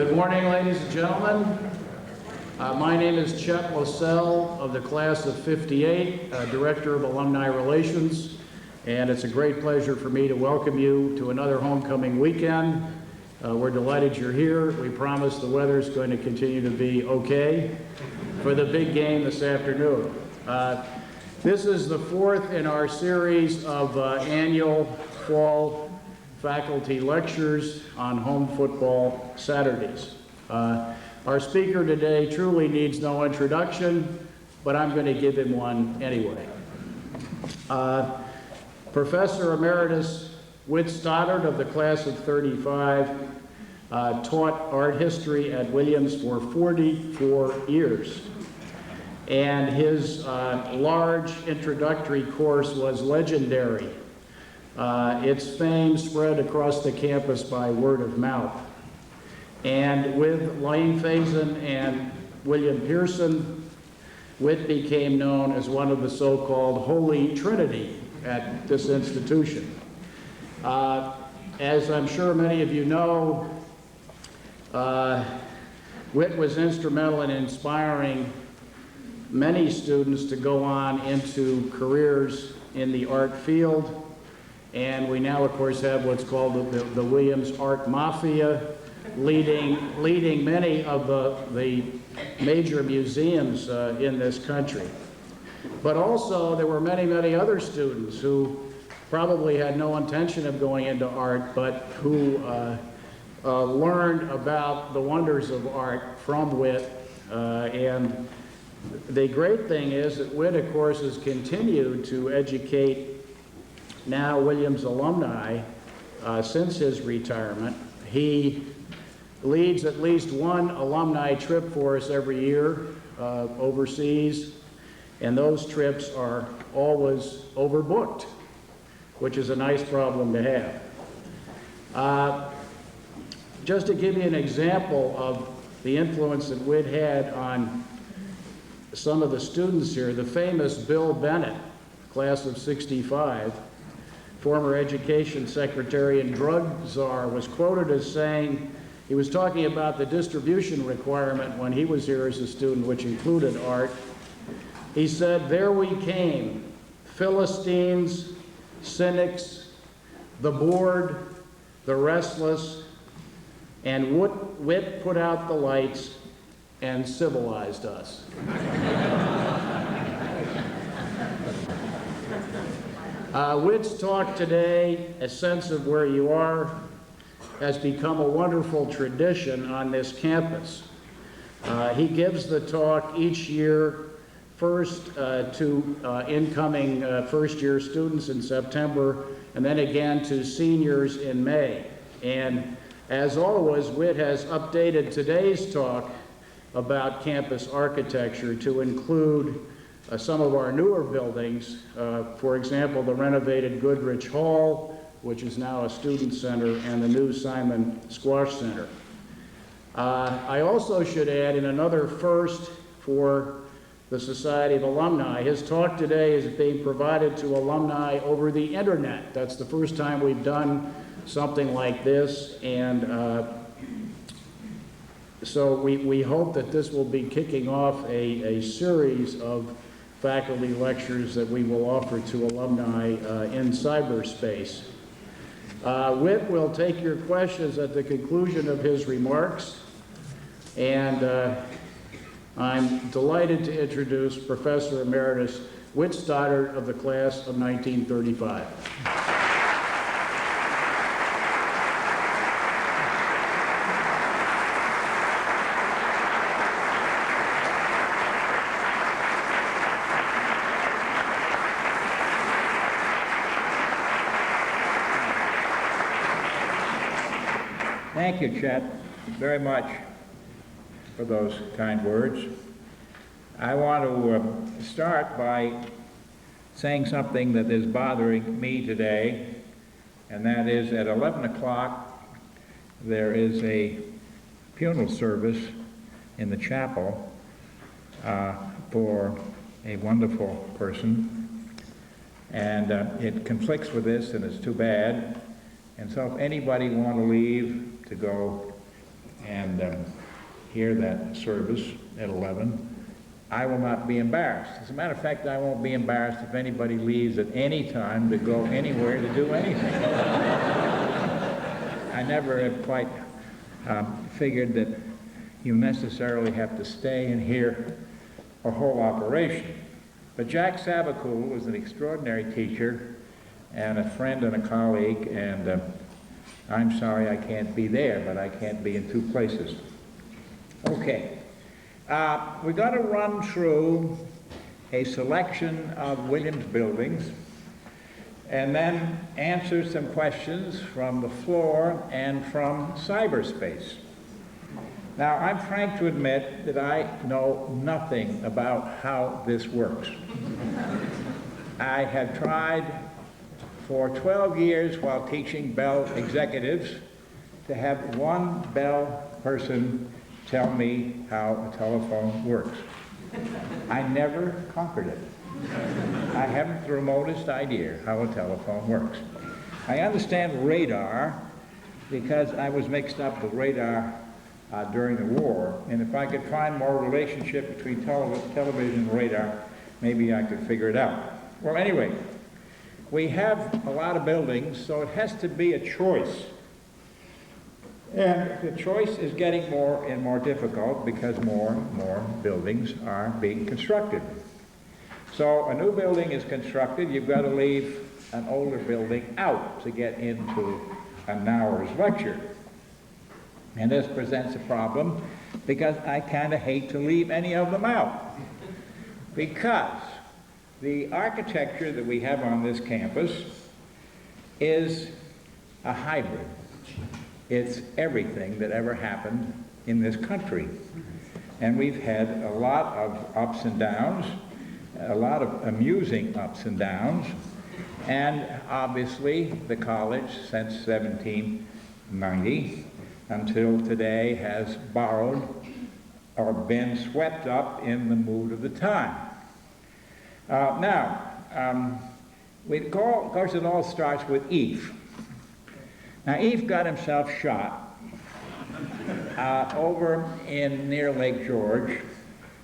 Good morning, ladies and gentlemen. My name is Chet Lassell of the class of '58, Director of Alumni Relations, and it's a great pleasure for me to welcome you to another homecoming weekend. We're delighted you're here. We promise the weather's going to continue to be okay for the big game this afternoon. This is the fourth in our series of annual fall faculty lectures on home football Saturdays. Our speaker today truly needs no introduction, but I'm going to give him one anyway. Professor Emeritus Whit Stoddard of the class of '35 taught art history at Williams for 44 years. And his large introductory course was legendary. Its fame spread across the campus by word of mouth. And with Lane Faison and William Pearson, Whit became known as one of the so-called Holy Trinity at this institution. As I'm sure many of you know, Whit was instrumental in inspiring many students to go on into careers in the art field. And we now, of course, have what's called the Williams Art Mafia, leading many of the major museums in this country. But also, there were many, many other students who probably had no intention of going into art, but who learned about the wonders of art from Whit. And the great thing is that Whit, of course, has continued to educate now Williams alumni since his retirement. He leads at least one alumni trip for us every year overseas, and those trips are always overbooked, which is a nice problem to have. Just to give you an example of the influence that Whit had on some of the students here, the famous Bill Bennett, class of '65, former education secretary and drug czar, was quoted as saying, he was talking about the distribution requirement when he was here as a student, which included art. He said, "There we came, Philistines, cynics, the bored, the restless, and Whit put out the lights and civilized us." Whit's talk today, A Sense of Where You Are, has become a wonderful tradition on this campus. He gives the talk each year, first to incoming first-year students in September, and then again to seniors in May. And as always, Whit has updated today's talk about campus architecture to include some of our newer buildings, for example, the renovated Goodrich Hall, which is now a student center, and the new Simon Squash Center. I also should add, in another first for the Society of Alumni, his talk today is being provided to alumni over the internet. That's the first time we've done something like this, and so we hope that this will be kicking off a series of faculty lectures that we will offer to alumni in cyberspace. Whit will take your questions at the conclusion of his remarks, and I'm delighted to introduce Professor Emeritus Whit Stoddard of the class of 1935. Thank you, Chet, very much for those kind words. I want to start by saying something that is bothering me today, and that is at 11 o'clock there is a funeral service in the chapel for a wonderful person, and it conflicts with this, and it's too bad. And so if anybody want to leave to go and hear that service at 11, I will not be embarrassed. As a matter of fact, I won't be embarrassed if anybody leaves at any time to go anywhere to do anything. I never have quite figured that you necessarily have to stay and hear a whole operation. But Jack Sabacool was an extraordinary teacher and a friend and a colleague, and I'm sorry I can't be there, but I can't be in two places. Okay. We're going to run through a selection of Williams buildings and then answer some questions from the floor and from cyberspace. Now, I'm frank to admit that I know nothing about how this works. I have tried for 12 years while teaching Bell executives to have one Bell person tell me how a telephone works. I never conquered it. I haven't the remotest idea how a telephone works. I understand radar because I was mixed up with radar during the war, and if I could find more relationship between television and radar, maybe I could figure it out. Well, anyway, we have a lot of buildings, so it has to be a choice. And the choice is getting more and more difficult because more and more buildings are being constructed. So a new building is constructed, you've got to leave an older building out to get into an hour's lecture. And this presents a problem because I kind of hate to leave any of them out. Because the architecture that we have on this campus is a hybrid. It's everything that ever happened in this country. And we've had a lot of ups and downs, a lot of amusing ups and downs, and obviously the college since 1790 until today has borrowed or been swept up in the mood of the time. Of course it all starts with Eve. Now, Eve got himself shot over in near Lake George.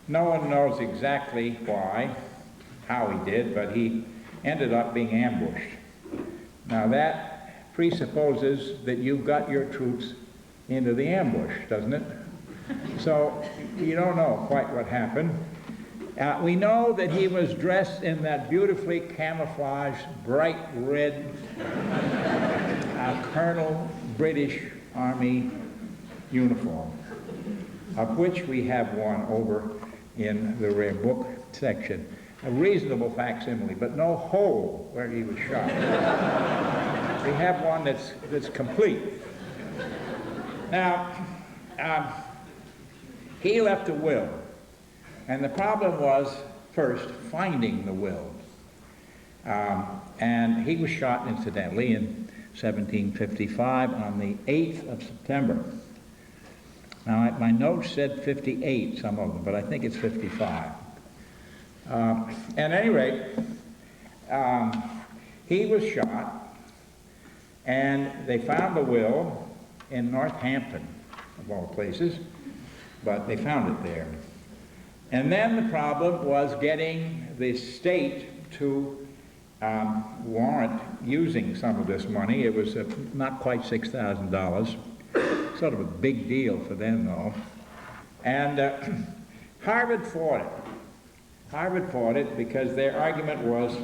No one knows exactly why, how he did, but he ended up being ambushed. Now, that presupposes that you got your troops into the ambush, doesn't it? So, you don't know quite what happened. We know that he was dressed in that beautifully camouflaged, bright red Colonel British Army uniform, of which we have one over in the rare book section. A reasonable facsimile, but no hole where he was shot. We have one that's complete. Now, he left a will, and the problem was, first, finding the will. And he was shot, incidentally, in 1755 on the 8th of September. Now, my notes said 58, some of them, but I think it's 55. At any rate, he was shot, and they found the will in Northampton, of all places, but they found it there. And then the problem was getting the state to warrant using some of this money. It was not quite $6,000, sort of a big deal for them, though. And Harvard fought it. Harvard fought it because their argument was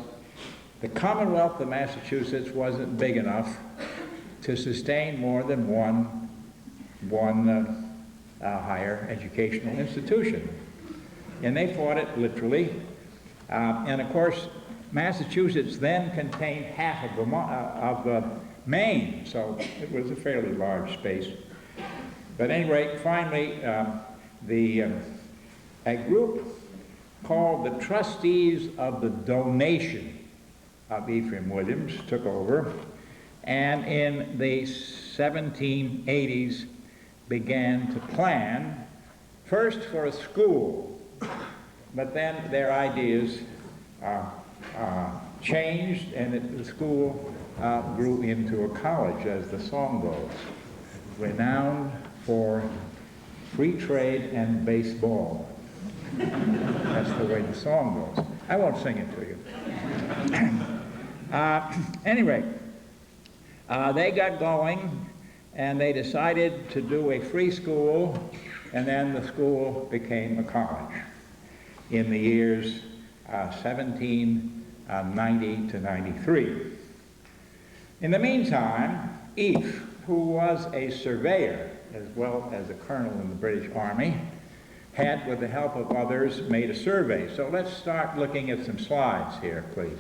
the Commonwealth of Massachusetts wasn't big enough to sustain more than one higher educational institution. And they fought it literally. And of course, Massachusetts then contained half of Maine, so it was a fairly large space. But at any rate, finally, a group called the Trustees of the Donation of Ephraim Williams took over, and in the 1780s began to plan, first for a school, but then their ideas changed, and the school grew into a college, as the song goes. Renowned for free trade and baseball. That's the way the song goes. I won't sing it to you. Anyway, they got going, and they decided to do a free school, and then the school became a college in the years 1790 to 93. In the meantime, Eve, who was a surveyor as well as a colonel in the British Army, had, with the help of others, made a survey. So let's start looking at some slides here, please.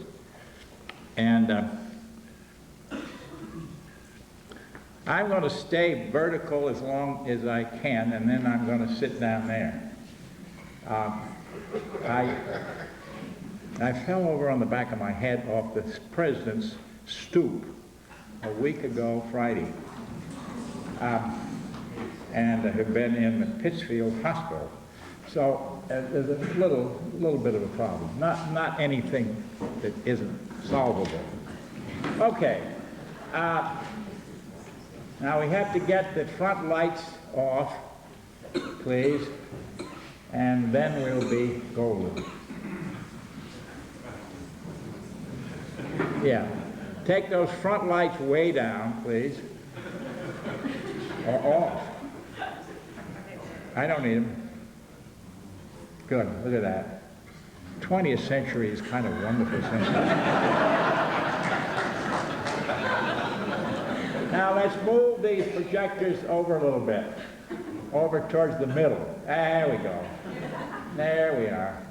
And I'm going to stay vertical as long as I can, and then I'm going to sit down there. I fell over on the back of my head off the president's stoop a week ago Friday, and I have been in the Pittsfield Hospital. So there's a little bit of a problem. Not anything that isn't solvable. Okay. Now we have to get the front lights off, please, and then we'll be golden. Yeah. Take those front lights way down, please. Or off. I don't need them. Good, look at that. 20th century is kind of wonderful century. Now let's move these projectors over a little bit. Over towards the middle. There we go. There we are.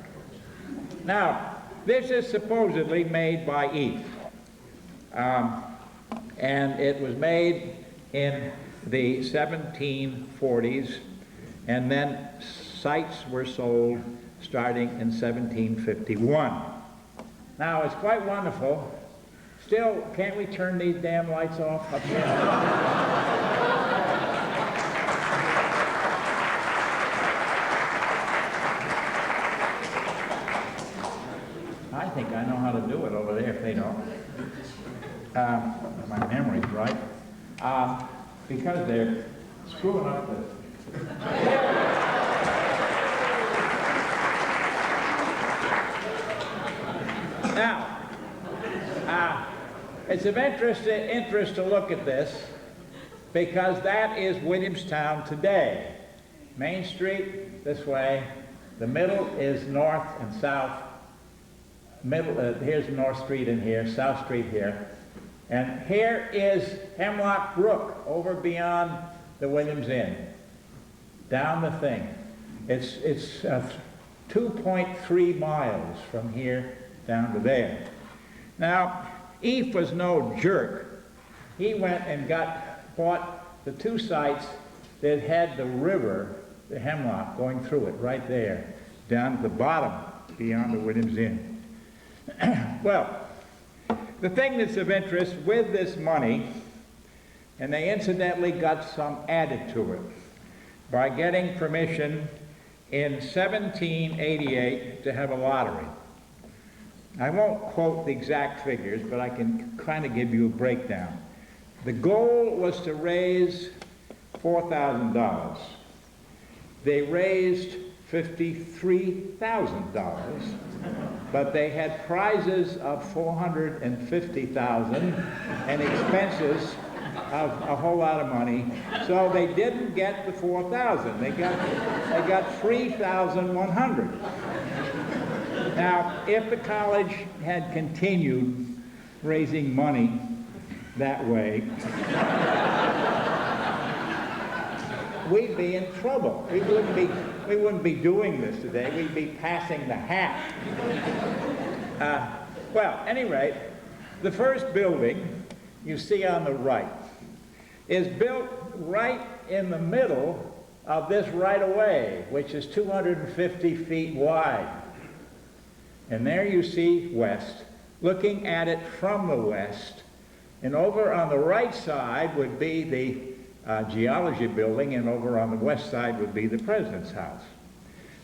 Now, this is supposedly made by Eve. And it was made in the 1740s, and then sites were sold starting in 1751. Now, it's quite wonderful. Still, can't we turn these damn lights off up here? I think I know how to do it over there if they don't. My memory's right. Because they're screwing up the... Now, it's of interest to look at this because that is Williamstown today. Main Street this way, the middle is north and south. Here's North Street in here, South Street here. And here is Hemlock Brook over beyond the Williams Inn. Down the thing. It's 2.3 miles from here down to there. Now, Eve was no jerk. He went and bought the two sites that had the river, the Hemlock, going through it right there, down to the bottom beyond the Williams Inn. Well, the thing that's of interest with this money, and they incidentally got some added to it by getting permission in 1788 to have a lottery. I won't quote the exact figures, but I can kind of give you a breakdown. The goal was to raise $4,000. They raised $53,000, but they had prizes of $450,000 and expenses of a whole lot of money. So they didn't get the $4,000. They got $3,100. Now, if the college had continued raising money that way, we'd be in trouble. We wouldn't be doing this today. We'd be passing the hat. Well, at any rate, the first building you see on the right is built right in the middle of this right-of-way, which is 250 feet wide. And there you see west, looking at it from the west. And over on the right side would be the geology building, and over on the west side would be the president's house.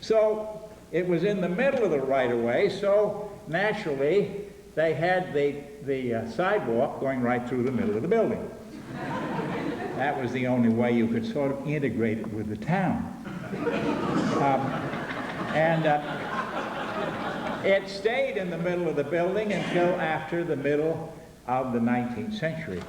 So it was in the middle of the right-of-way, so naturally they had the sidewalk going right through the middle of the building. That was the only way you could sort of integrate it with the town. It stayed in the middle of the building until after the middle of the 19th century.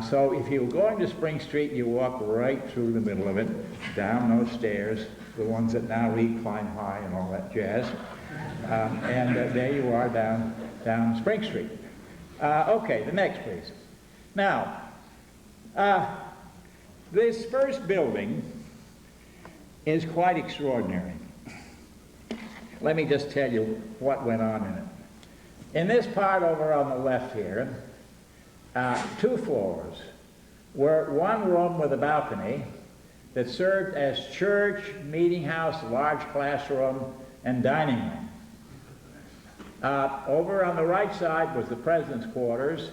So if you were going to Spring Street, you walk right through the middle of it, down those stairs, the ones that now read Climb High and all that jazz, and there you are down Spring Street. Okay, the next, please. Now, this first building is quite extraordinary. Let me just tell you what went on in it. In this part over on the left here, 2 floors were one room with a balcony that served as church, meeting house, large classroom, and dining room. Over on the right side was the president's quarters.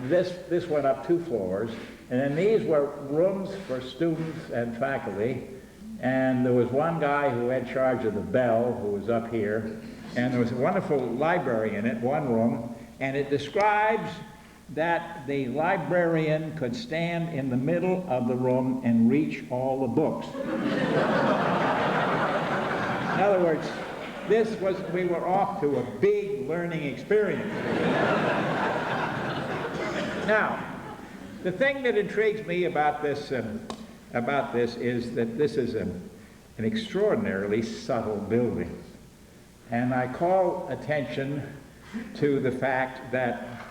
This went up 2 floors, and then these were rooms for students and faculty. And there was one guy who had charge of the bell, who was up here, and there was a wonderful library in it, one room, and it describes that the librarian could stand in the middle of the room and reach all the books. In other words, we were off to a big learning experience. Now, the thing that intrigues me about this is that this is an extraordinarily subtle building. And I call attention to the fact that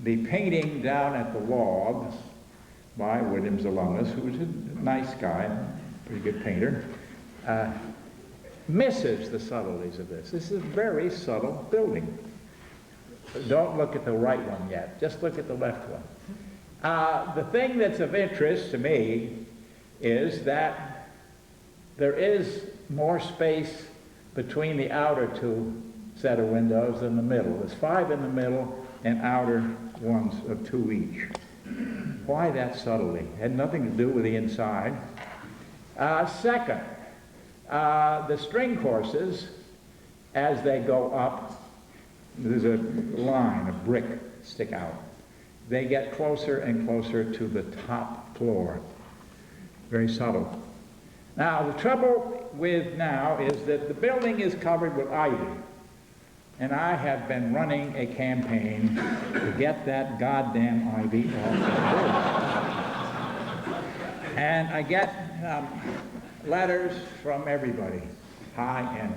the painting down at the log by Williams alumnus, who was a nice guy, pretty good painter, misses the subtleties of this. This is a very subtle building. Don't look at the right one yet, just look at the left one. The thing that's of interest to me is that there is more space between the outer 2 set of windows than the middle. There's 5 in the middle and outer ones of 2 each. Why that subtlety? Had nothing to do with the inside. Second, the string courses, as they go up, there's a line, a brick stick out. They get closer and closer to the top floor. Very subtle. Now, the trouble with now is that the building is covered with ivy. And I have been running a campaign to get that goddamn ivy off the building. And I get letters from everybody, high and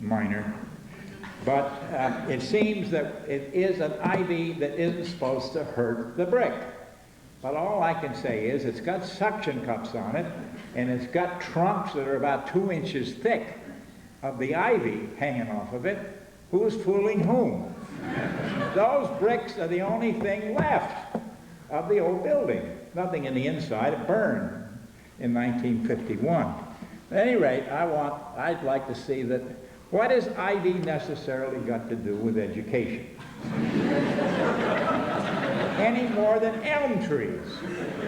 minor. But it seems that it is an ivy that isn't supposed to hurt the brick. But all I can say is it's got suction cups on it, and it's got trunks that are about 2 inches thick of the ivy hanging off of it. Who's fooling whom? Those bricks are the only thing left of the old building. Nothing in the inside. It burned in 1951. At any rate, I'd like to see that. What has ivy necessarily got to do with education? Any more than elm trees.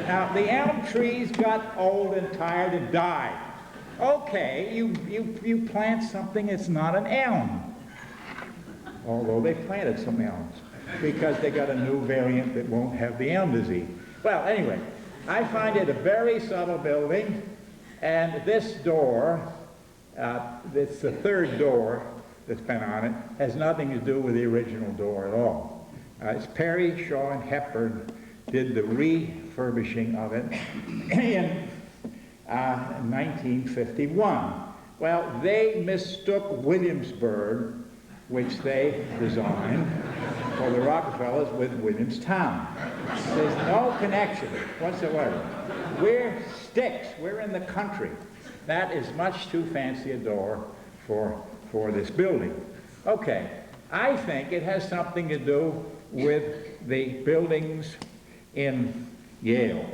Now, the elm trees got old and tired and died. Okay, you plant something that's not an elm. Although they planted some elms, because they got a new variant that won't have the elm disease. Well, anyway, I find it a very subtle building, and this door, it's the 3rd door that's been on it, has nothing to do with the original door at all. It's Perry, Shaw, and Hepburn did the refurbishing of it in 1951. Well, they mistook Williamsburg, which they designed for the Rockefellers, with Williamstown. There's no connection whatsoever. We're sticks. We're in the country. That is much too fancy a door for this building. Okay, I think it has something to do with the buildings in Yale.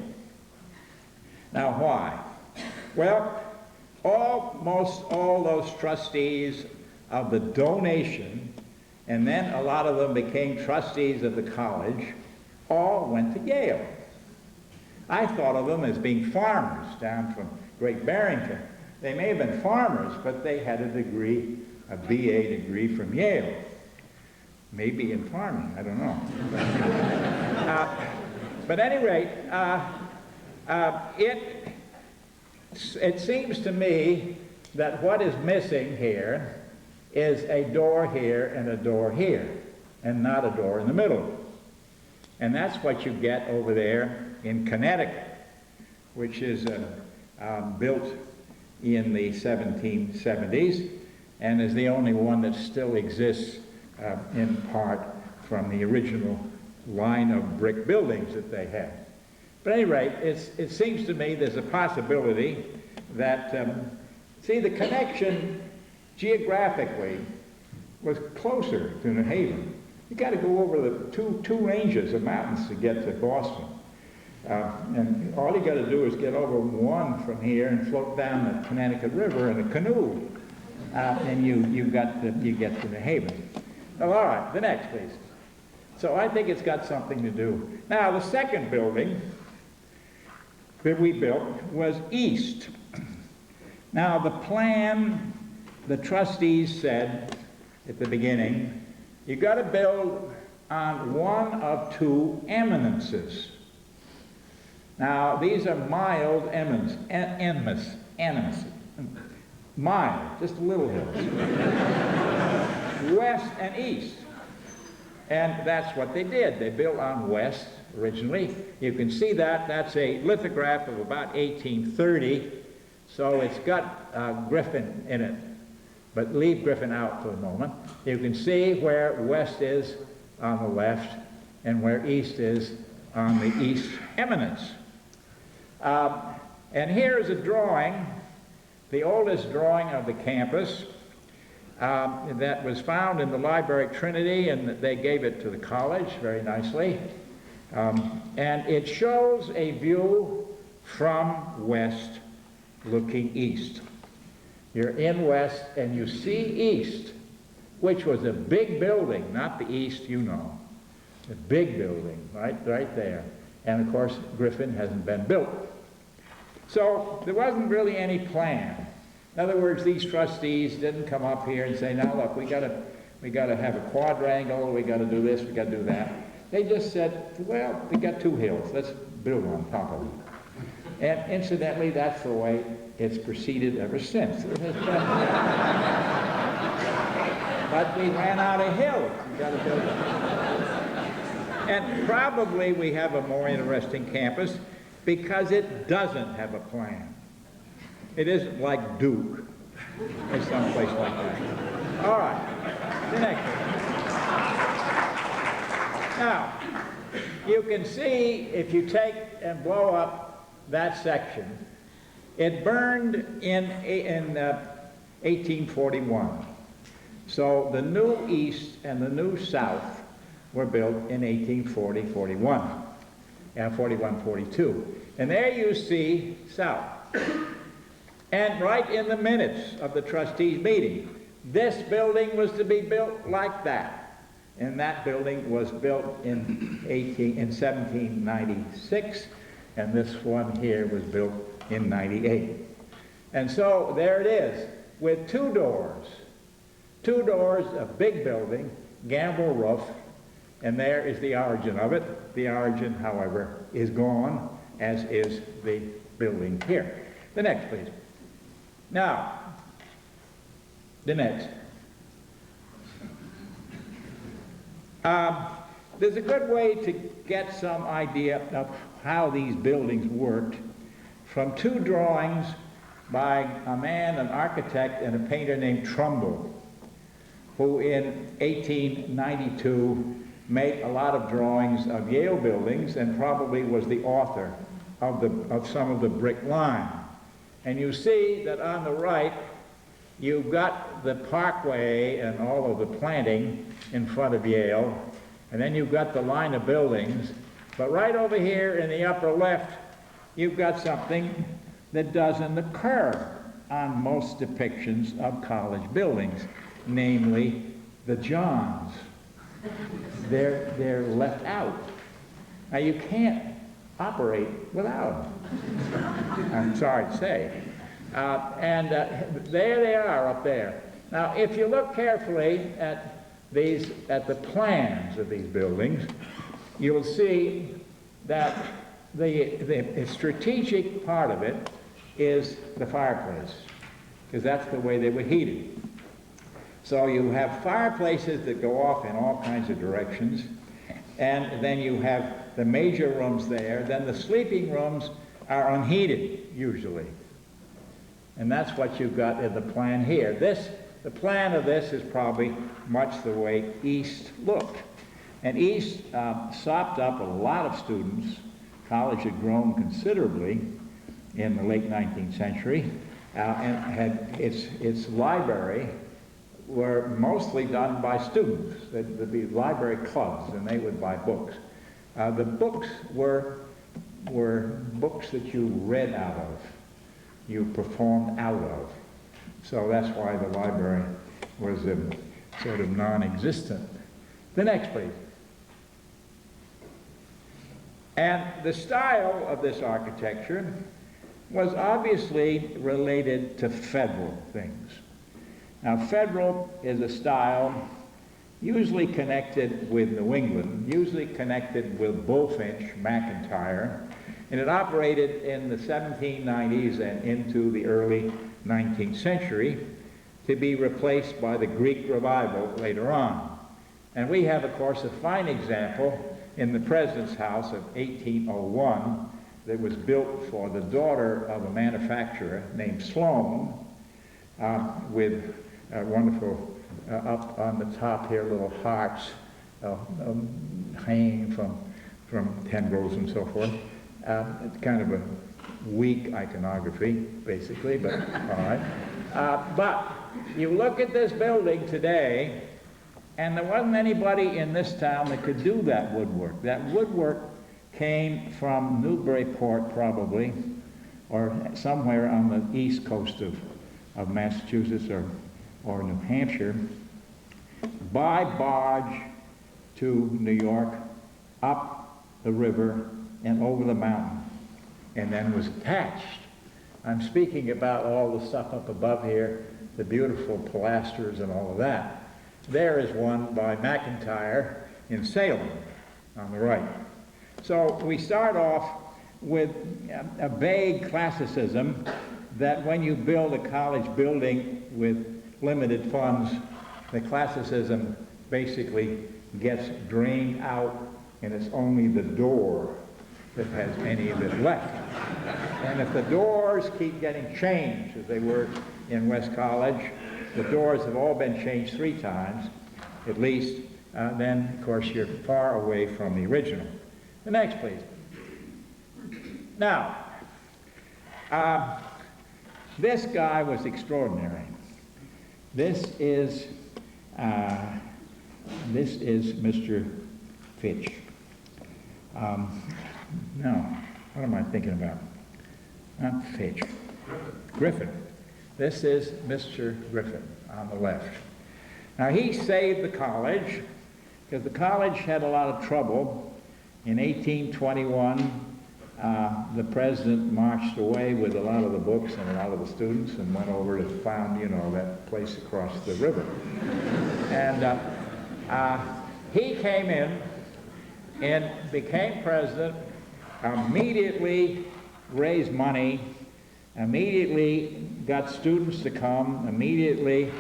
Now, why? Well, almost all those trustees of the donation, and then a lot of them became trustees of the college, all went to Yale. I thought of them as being farmers down from Great Barrington. They may have been farmers, but they had a degree, a BA degree from Yale. Maybe in farming, I don't know. But at any rate, it seems to me that what is missing here is a door here and a door here, and not a door in the middle. And that's what you get over there in Connecticut, which is built in the 1770s and is the only one that still exists in part from the original line of brick buildings that they had. But at any rate, it seems to me there's a possibility that, see, the connection geographically was closer to New Haven. You got to go over the two ranges of mountains to get to Boston. And all you got to do is get over one from here and float down the Connecticut River in a canoe, and you get to New Haven. Well, all right, the next, please. So I think it's got something to do. Now, the second building that we built was east. Now, the plan, the trustees said at the beginning, you got to build on one of two eminences. Now, these are mild eminences, mild, just little hills, west and east. And that's what they did. They built on west originally. You can see that. That's a lithograph of about 1830. So it's got Griffin in it. But leave Griffin out for a moment. You can see where west is on the left and where east is on the east eminence. And here is a drawing, the oldest drawing of the campus, that was found in the library at Trinity, and they gave it to the college very nicely. And it shows a view from west looking east. You're in west and you see east, which was a big building, not the east you know. A big building right there. And of course, Griffin hasn't been built. So there wasn't really any plan. In other words, these trustees didn't come up here and say, now look, we gotta have a quadrangle, we gotta do this, we gotta do that. They just said, well, we got two hills, let's build on top of them. And incidentally, that's the way it's proceeded ever since. But we ran out of hills, we gotta build them. And probably we have a more interesting campus because it doesn't have a plan. It isn't like Duke or someplace like that. All right, the next one. Now, you can see if you take and blow up that section, it burned in 1841. So the new east and the new south were built in 1840-41, and 41-42. And there you see south. And right in the minutes of the trustees' meeting, this building was to be built like that. And that building was built in 1796, and this one here was built in 98. And so there it is, with two doors, a big building, gambrel roof, and there is the origin of it. The origin, however, is gone, as is the building here. The next, please. Now, the next. There's a good way to get some idea of how these buildings worked from two drawings by a man, an architect, and a painter named Trumbull, who in 1892 made a lot of drawings of Yale buildings and probably was the author of some of the brick line. And you see that on the right, you've got the parkway and all of the planting in front of Yale, and then you've got the line of buildings. But right over here in the upper left, you've got something that doesn't occur on most depictions of college buildings, namely the Johns. They're left out. Now you can't operate without them. I'm sorry to say. There they are up there. Now, if you look carefully at the plans of these buildings, you'll see that the strategic part of it is the fireplace, because that's the way they were heated. So you have fireplaces that go off in all kinds of directions, and then you have the major rooms there. Then the sleeping rooms are unheated, usually. And that's what you've got in the plan here. The plan of this is probably much the way East looked. And East sopped up a lot of students. College had grown considerably in the late 19th century, and had its library were mostly done by students. There'd be library clubs, and they would buy books. The books were books that you read out of, you performed out of. So that's why the library was sort of non-existent. The next, please. And the style of this architecture was obviously related to federal things. Now, federal is a style usually connected with New England, usually connected with Bullfinch, McIntyre, and it operated in the 1790s and into the early 19th century to be replaced by the Greek revival later on. And we have, of course, a fine example in the President's House of 1801 that was built for the daughter of a manufacturer named Sloan, with wonderful, up on the top here, little hearts hanging from tendrils and so forth. It's kind of a weak iconography, basically, but all right. But you look at this building today, and there wasn't anybody in this town that could do that woodwork. That woodwork came from Newburyport, probably, or somewhere on the east coast of Massachusetts or New Hampshire, by barge to New York, up the river and over the mountain, and then was attached. I'm speaking about all the stuff up above here, the beautiful pilasters and all of that. There is one by McIntyre in Salem on the right. So we start off with a vague classicism that when you build a college building with limited funds, the classicism basically gets drained out, and it's only the door that has any of it left. And if the doors keep getting changed, as they were in West College, the doors have all been changed 3 times, at least, then, of course, you're far away from the original. The next, please. Now, this guy was extraordinary. This is Mr. Fitch. No, what am I thinking about? Not Fitch. Griffin. This is Mr. Griffin on the left. Now, he saved the college because the college had a lot of trouble. In 1821, the president marched away with a lot of the books and a lot of the students and went over to found, you know, that place across the river. And he came in and became president, immediately raised money, immediately got students to come, immediately,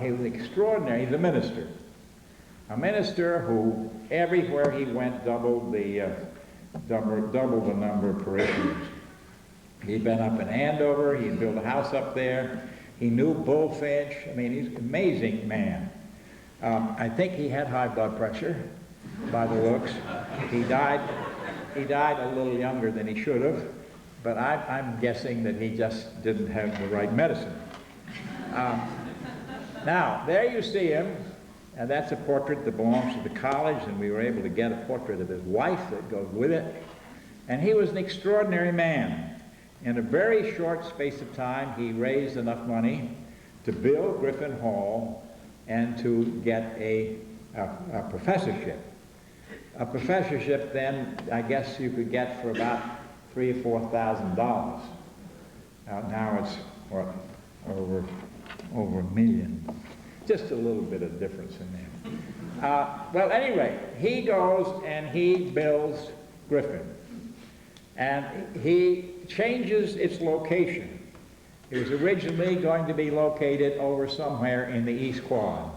he was extraordinary. He's a minister who everywhere he went doubled the number of parishioners. He'd been up in Andover, he'd built a house up there, he knew Bullfinch. I mean, he's an amazing man. I think he had high blood pressure, by the looks. He died a little younger than he should have, but I'm guessing that he just didn't have the right medicine. Now, there you see him, and that's a portrait that belongs to the college, and we were able to get a portrait of his wife that goes with it. And he was an extraordinary man. In a very short space of time, he raised enough money to build Griffin Hall and to get a professorship. A professorship then, I guess you could get for about $3,000 or $4,000. Now it's, what, over $1 million. Just a little bit of difference in there. Well, anyway, he goes and he builds Griffin. And he changes its location. It was originally going to be located over somewhere in the East Quad.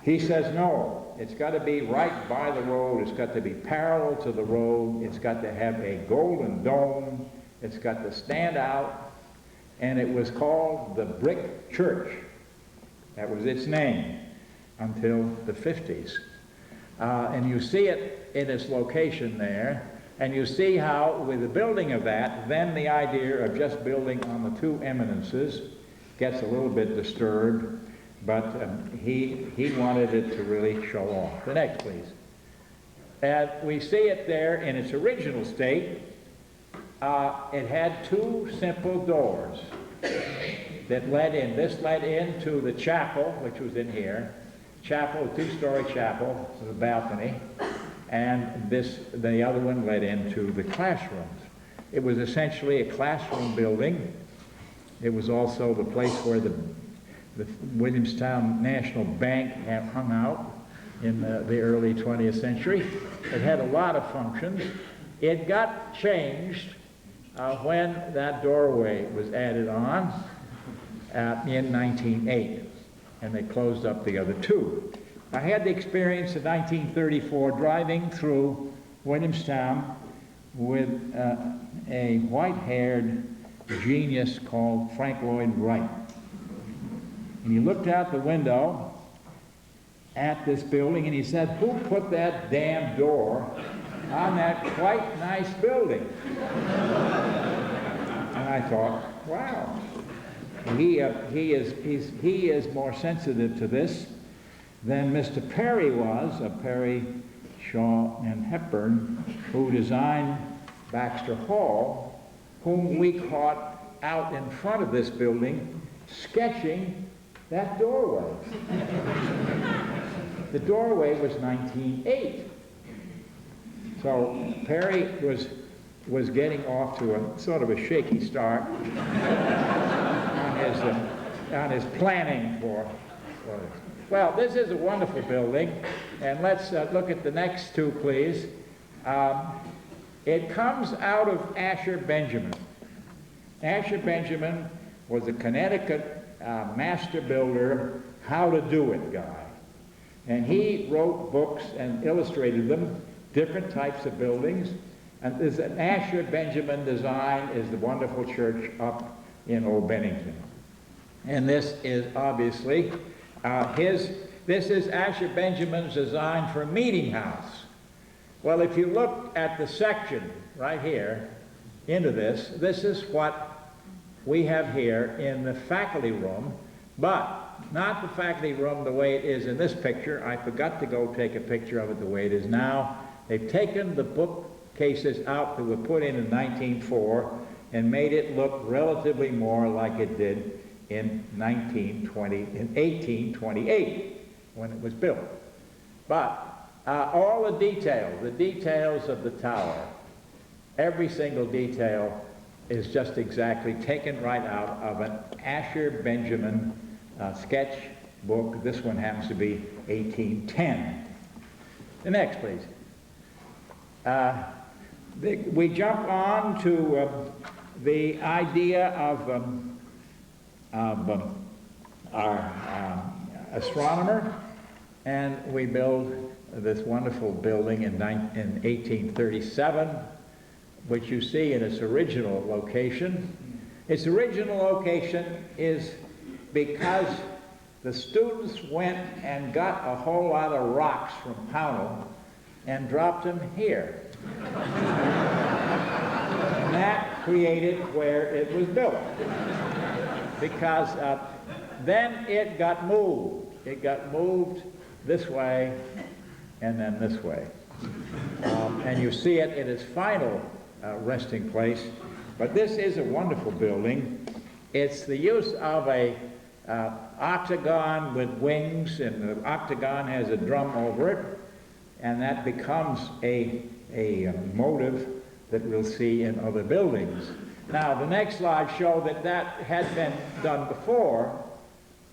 He says, no, it's got to be right by the road, it's got to be parallel to the road, it's got to have a golden dome, it's got to stand out, and it was called the Brick Church. That was its name until the 50s. And you see it in its location there, and you see how with the building of that, then the idea of just building on the two eminences gets a little bit disturbed, but he wanted it to really show off. The next, please. And we see it there in its original state. It had two simple doors that led in. This led into the chapel, which was in here. Chapel, a two-story chapel with a balcony, and the other one led into the classrooms. It was essentially a classroom building. It was also the place where the Williamstown National Bank hung out in the early 20th century. It had a lot of functions. It got changed when that doorway was added on in 1908, and they closed up the other two. I had the experience in 1934 driving through Williamstown with a white-haired genius called Frank Lloyd Wright. And he looked out the window at this building and he said, "Who put that damn door on that quite nice building?" And I thought, wow, he is more sensitive to this than Mr. Perry was, Perry, Shaw, and Hepburn, who designed Baxter Hall, whom we caught out in front of this building sketching that doorway. The doorway was 1908. So Perry was getting off to a sort of a shaky start on his planning for this. Well, this is a wonderful building, and let's look at the next two, please. It comes out of Asher Benjamin. Asher Benjamin was a Connecticut master builder, how-to-do-it guy. And he wrote books and illustrated them, different types of buildings. And this Asher Benjamin design is the wonderful church up in Old Bennington. And this is obviously this is Asher Benjamin's design for a meeting house. Well, if you look at the section right here into this, this is what we have here in the faculty room, but not the faculty room the way it is in this picture. I forgot to go take a picture of it the way it is now. They've taken the bookcases out that were put in 1904 and made it look relatively more like it did in 1828 when it was built. But all the details of the tower, every single detail is just exactly taken right out of an Asher Benjamin sketch book. This one happens to be 1810. The next, please. We jump on to the idea of our astronomer, and we build this wonderful building in 1837, which you see in its original location. Its original location is because the students went and got a whole lot of rocks from Pownell and dropped them here. And that created where it was built. Because then it got moved. It got moved this way and then this way. And you see it in its final resting place. But this is a wonderful building. It's the use of a octagon with wings, and the octagon has a drum over it, and that becomes a motive that we'll see in other buildings. Now, the next slide shows that had been done before,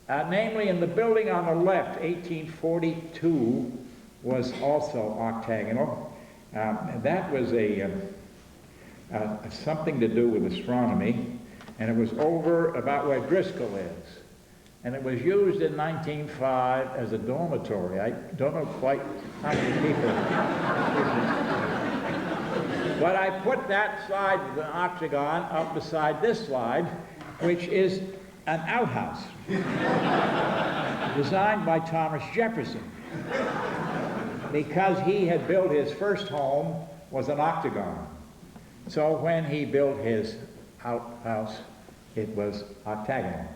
namely in the building on the left, 1842, was also octagonal. And that was something to do with astronomy, and it was over about where Driscoll is. And it was used in 1905 as a dormitory. I don't know quite how many people. But I put that slide, the octagon, up beside this slide, which is an outhouse designed by Thomas Jefferson, because he had built his first home was an octagon. So when he built his outhouse, it was octagonal.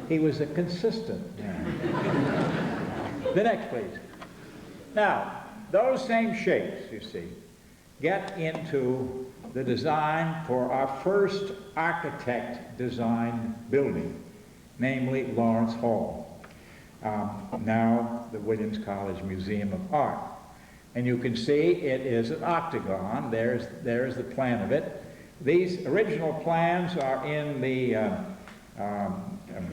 He was a consistent man. The next, please. Now, those same shapes, you see, get into the design for our first architect-designed building, namely Lawrence Hall, now the Williams College Museum of Art. And you can see it is an octagon. There's the plan of it. These original plans are in the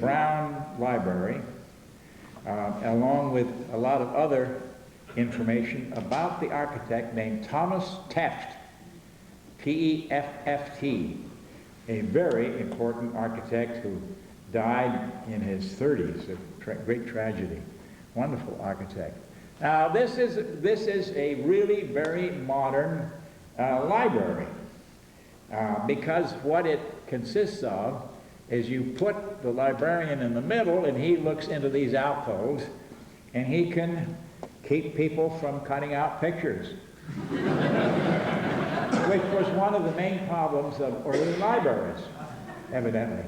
Brown Library, along with a lot of other information about the architect named Thomas Tefft, T-E-F-F-T, a very important architect who died in his 30s, a great tragedy. Wonderful architect. Now, this is a really very modern library, because what it consists of is you put the librarian in the middle, and he looks into these alcoves, and he can keep people from cutting out pictures, which was one of the main problems of early libraries, evidently.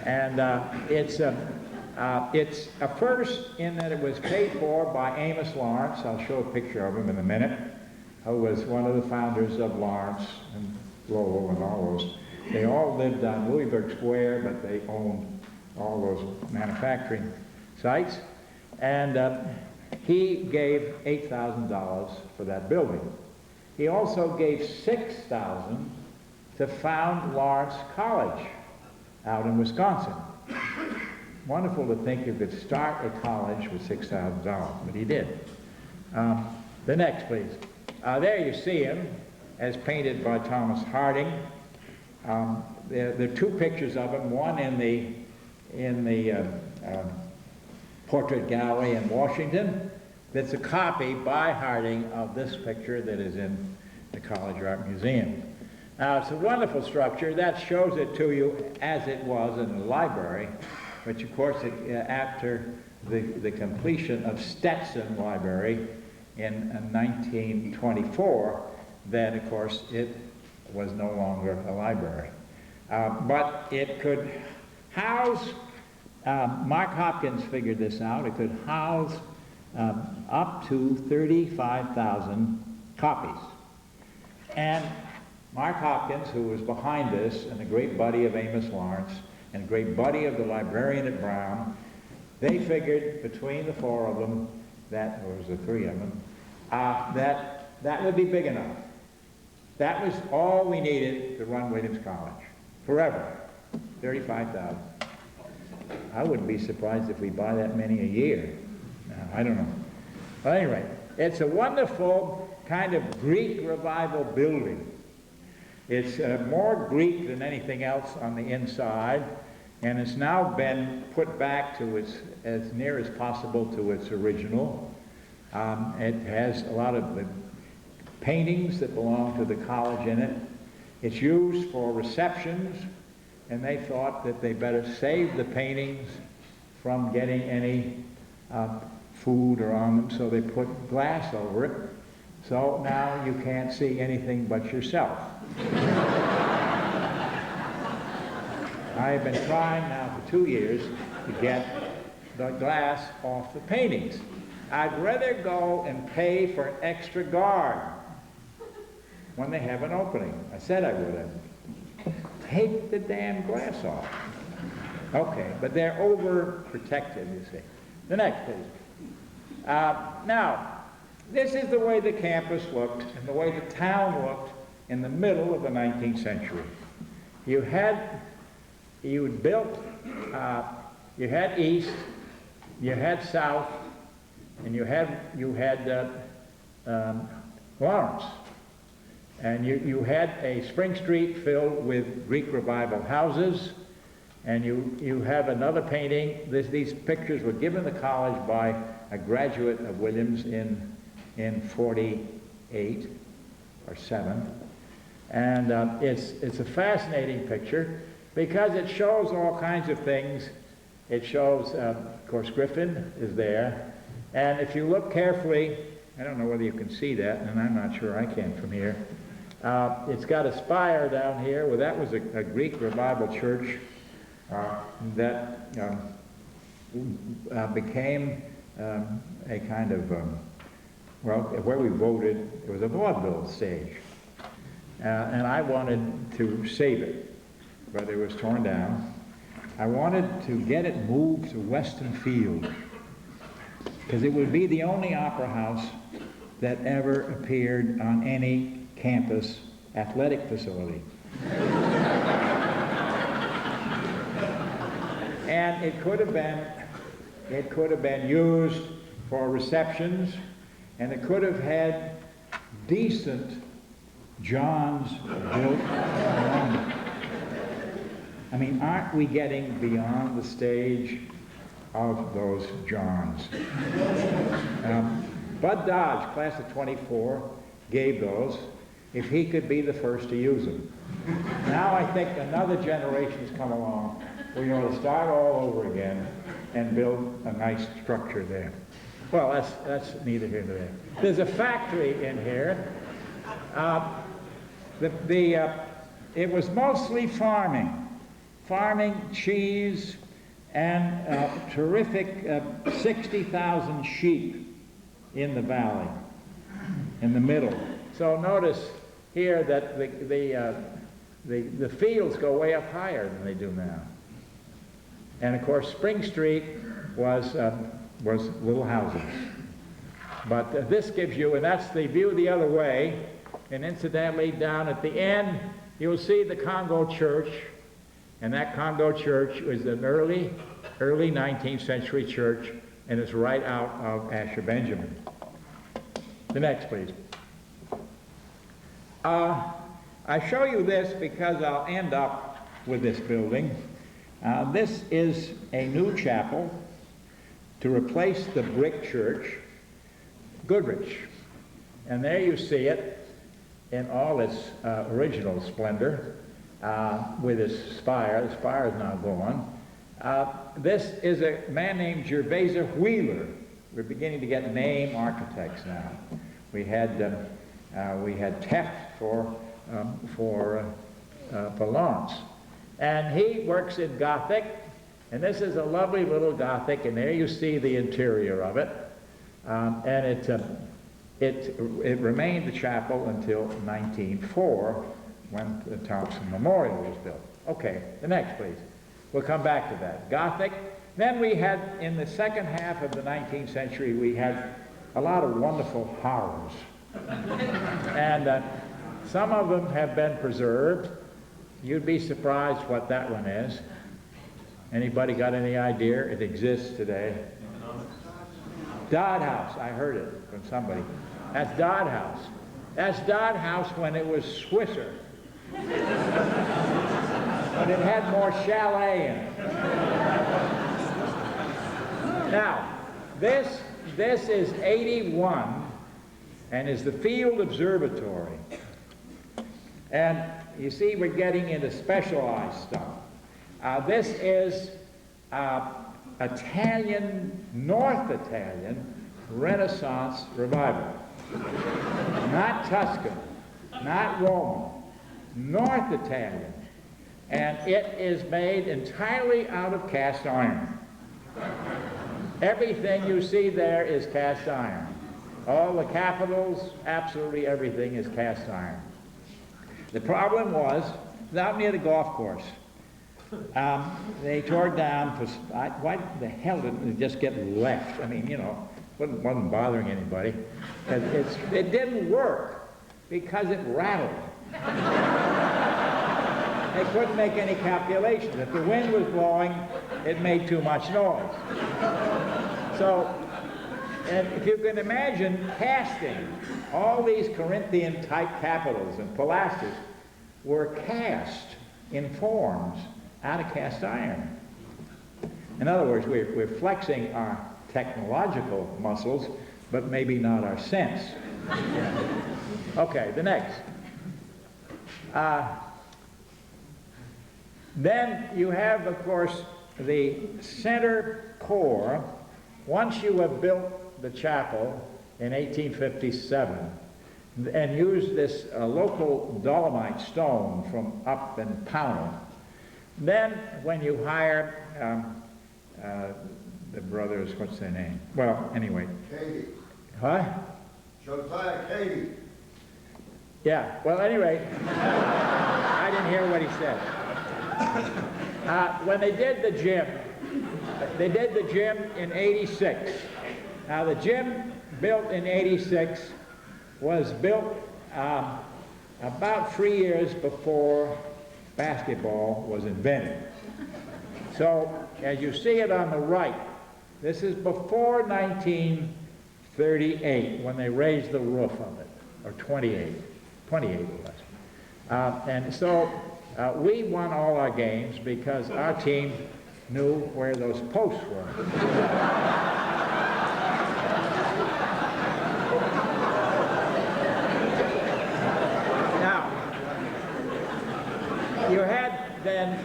And it's a first in that it was paid for by Amos Lawrence. I'll show a picture of him in a minute, who was one of the founders of Lawrence and Lowell and all those. They all lived on Louisburg Square, but they owned all those manufacturing sites. And he gave $8,000 for that building. He also gave $6,000 to found Lawrence College out in Wisconsin. Wonderful to think you could start a college with $6,000, but he did. The next, please. There you see him, as painted by Thomas Harding. There are two pictures of him, one in the Portrait Gallery in Washington. That's a copy by Harding of this picture that is in the College Art Museum. Now, it's a wonderful structure. That shows it to you as it was in the library, which, of course, after the completion of Stetson Library in 1924, then, of course, it was no longer a library. But it could house, Mark Hopkins figured this out, it could house up to 35,000 copies. And Mark Hopkins, who was behind this, and a great buddy of Amos Lawrence, and a great buddy of the librarian at Brown, they figured between the four of them, or was the three of them, that would be big enough. That was all we needed to run Williams College, forever, 35,000. I wouldn't be surprised if we buy that many a year. I don't know. But anyway, it's a wonderful kind of Greek revival building. It's more Greek than anything else on the inside, and it's now been put back to its, as near as possible to its original. It has a lot of the paintings that belong to the college in it. It's used for receptions, and they thought that they better save the paintings from getting any food or on them, so they put glass over it. So now you can't see anything but yourself. I have been trying now for 2 years to get the glass off the paintings. I'd rather go and pay for an extra guard when they have an opening. I said I would have. Take the damn glass off. Okay, but they're overprotected, you see. The next, please. Now, this is the way the campus looked and the way the town looked in the middle of the 19th century. You had east, you had south, and you had Lawrence. And you had a Spring Street filled with Greek Revival houses, and you have another painting. These pictures were given to college by a graduate of Williams in 48 or 7. And it's a fascinating picture because it shows all kinds of things. It shows, of course, Griffin is there. And if you look carefully, I don't know whether you can see that, and I'm not sure I can from here. It's got a spire down here. Well, that was a Greek Revival church that became a kind of, well, where we voted, it was a vaudeville stage. And I wanted to save it, but it was torn down. I wanted to get it moved to Weston Field, because it would be the only opera house that ever appeared on any campus athletic facility. And it could have been used for receptions, and it could have had decent Johns built around it. I mean, aren't we getting beyond the stage of those Johns? Bud Dodge, class of 24, gave those if he could be the first to use them. Now I think another generation's come along. We ought to start all over again and build a nice structure there. Well, that's neither here nor there. There's a factory in here. It was mostly farming, cheese, and terrific 60,000 sheep in the valley, in the middle. So notice here that the fields go way up higher than they do now. And of course, Spring Street was little houses. But this gives you, and that's the view the other way. And incidentally, down at the end, you'll see the Congo Church. And that Congo Church was an early 19th century church, and it's right out of Asher Benjamin. The next, please. I show you this because I'll end up with this building. This is a new chapel to replace the brick church, Goodrich. And there you see it in all its original splendor with its spire. The spire is now gone. This is a man named Gervais Wheeler. We're beginning to get name architects now. We had Teft for Lawrence. And he works in Gothic, and this is a lovely little Gothic, and there you see the interior of it. And it remained the chapel until 1904, when the Thompson Memorial was built. Okay, the next, please. We'll come back to that. Gothic. Then we had, in the second half of the 19th century, we had a lot of wonderful horrors. And some of them have been preserved. You'd be surprised what that one is. Anybody got any idea? It exists today. Dodd House. I heard it from somebody. That's Dodd House. That's Dodd House when it was Swisser. But it had more chalet in it. Now, this is 81 and is the Field Observatory. And you see, we're getting into specialized stuff. This is Italian, North Italian Renaissance revival. Not Tuscan, not Roman, North Italian. And it is made entirely out of cast iron. Everything you see there is cast iron. All the capitals, absolutely everything is cast iron. The problem was, out near the golf course, they tore it down. Why the hell didn't it just get left? I mean, you know, wasn't bothering anybody. It didn't work because it rattled. They couldn't make any calculations. If the wind was blowing, it made too much noise. So And if you can imagine casting, all these Corinthian-type capitals and pilasters were cast in forms out of cast iron. In other words, we're flexing our technological muscles, but maybe not our sense. Okay, the next. Then you have, of course, the center core. Once you have built the chapel in 1857 and used this local dolomite stone from up in Pownell, then when you hire the brothers, what's their name? Well, anyway. Katie. Huh? Josiah Katie. Yeah, well, anyway, I didn't hear what he said. When they did the gym in 86. Now, the gym built in 86 was built about 3 years before basketball was invented. So, as you see it on the right, this is before 1938 when they raised the roof of it, or 28 it was. And so we won all our games because our team knew where those posts were. Now, you had then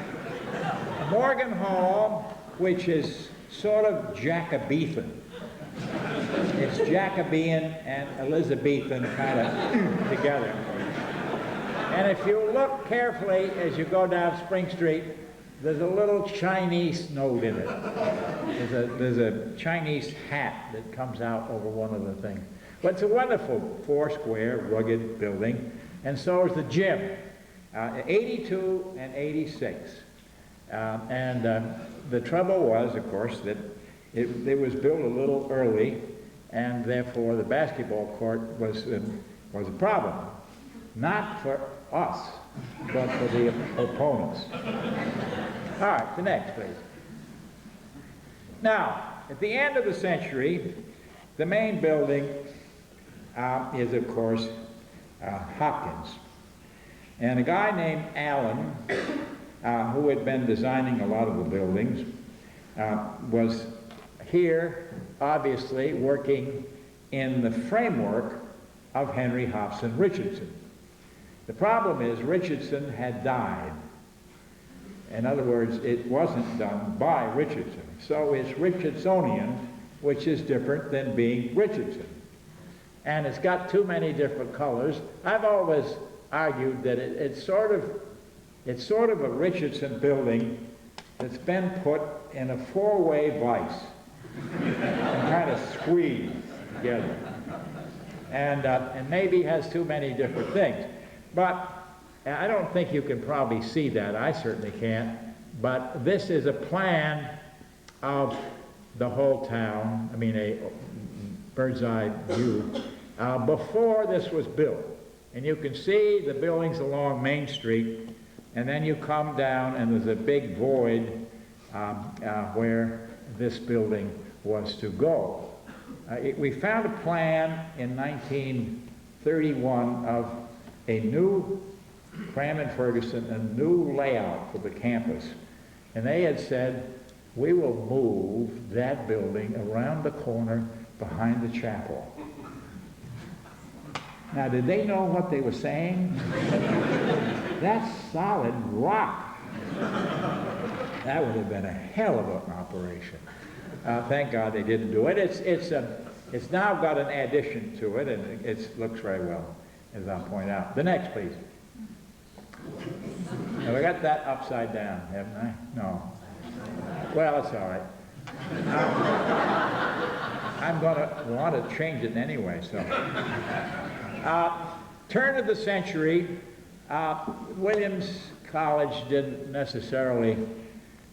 Morgan Hall, which is sort of Jacobean. It's Jacobean and Elizabethan kind of together. And if you look carefully as you go down Spring Street, there's a little Chinese note in it. There's a Chinese hat that comes out over one of the things. But it's a wonderful four-square, rugged building, and so is the gym, 82 and 86. The trouble was, of course, that it was built a little early, and therefore the basketball court was a problem. Not for us, but for the opponents. All right, the next, please. Now, at the end of the century, the main building is, of course, Hopkins. And a guy named Allen, who had been designing a lot of the buildings, was here, obviously, working in the framework of Henry Hobson Richardson. The problem is Richardson had died. In other words, it wasn't done by Richardson. So it's Richardsonian, which is different than being Richardson. And it's got too many different colors. I've always argued that it's sort of a Richardson building that's been put in a four-way vise and kind of squeezed together. And maybe has too many different things. But I don't think you can probably see that. I certainly can't. But this is a plan of the whole town, I mean a bird's eye view, before this was built. And you can see the buildings along Main Street, and then you come down and there's a big void where this building was to go. We found a plan in 1931 of a new Cram-and-Ferguson, a new layout for the campus. And they had said, we will move that building around the corner behind the chapel. Now, did they know what they were saying? That's solid rock. That would have been a hell of an operation. Thank God they didn't do it. It's now got an addition to it, and it looks very well, as I'll point out. The next, please. Have I got that upside down, haven't I? No. Well, it's all right. I'm going to want to change it anyway, so. Turn of the century, Williams College didn't necessarily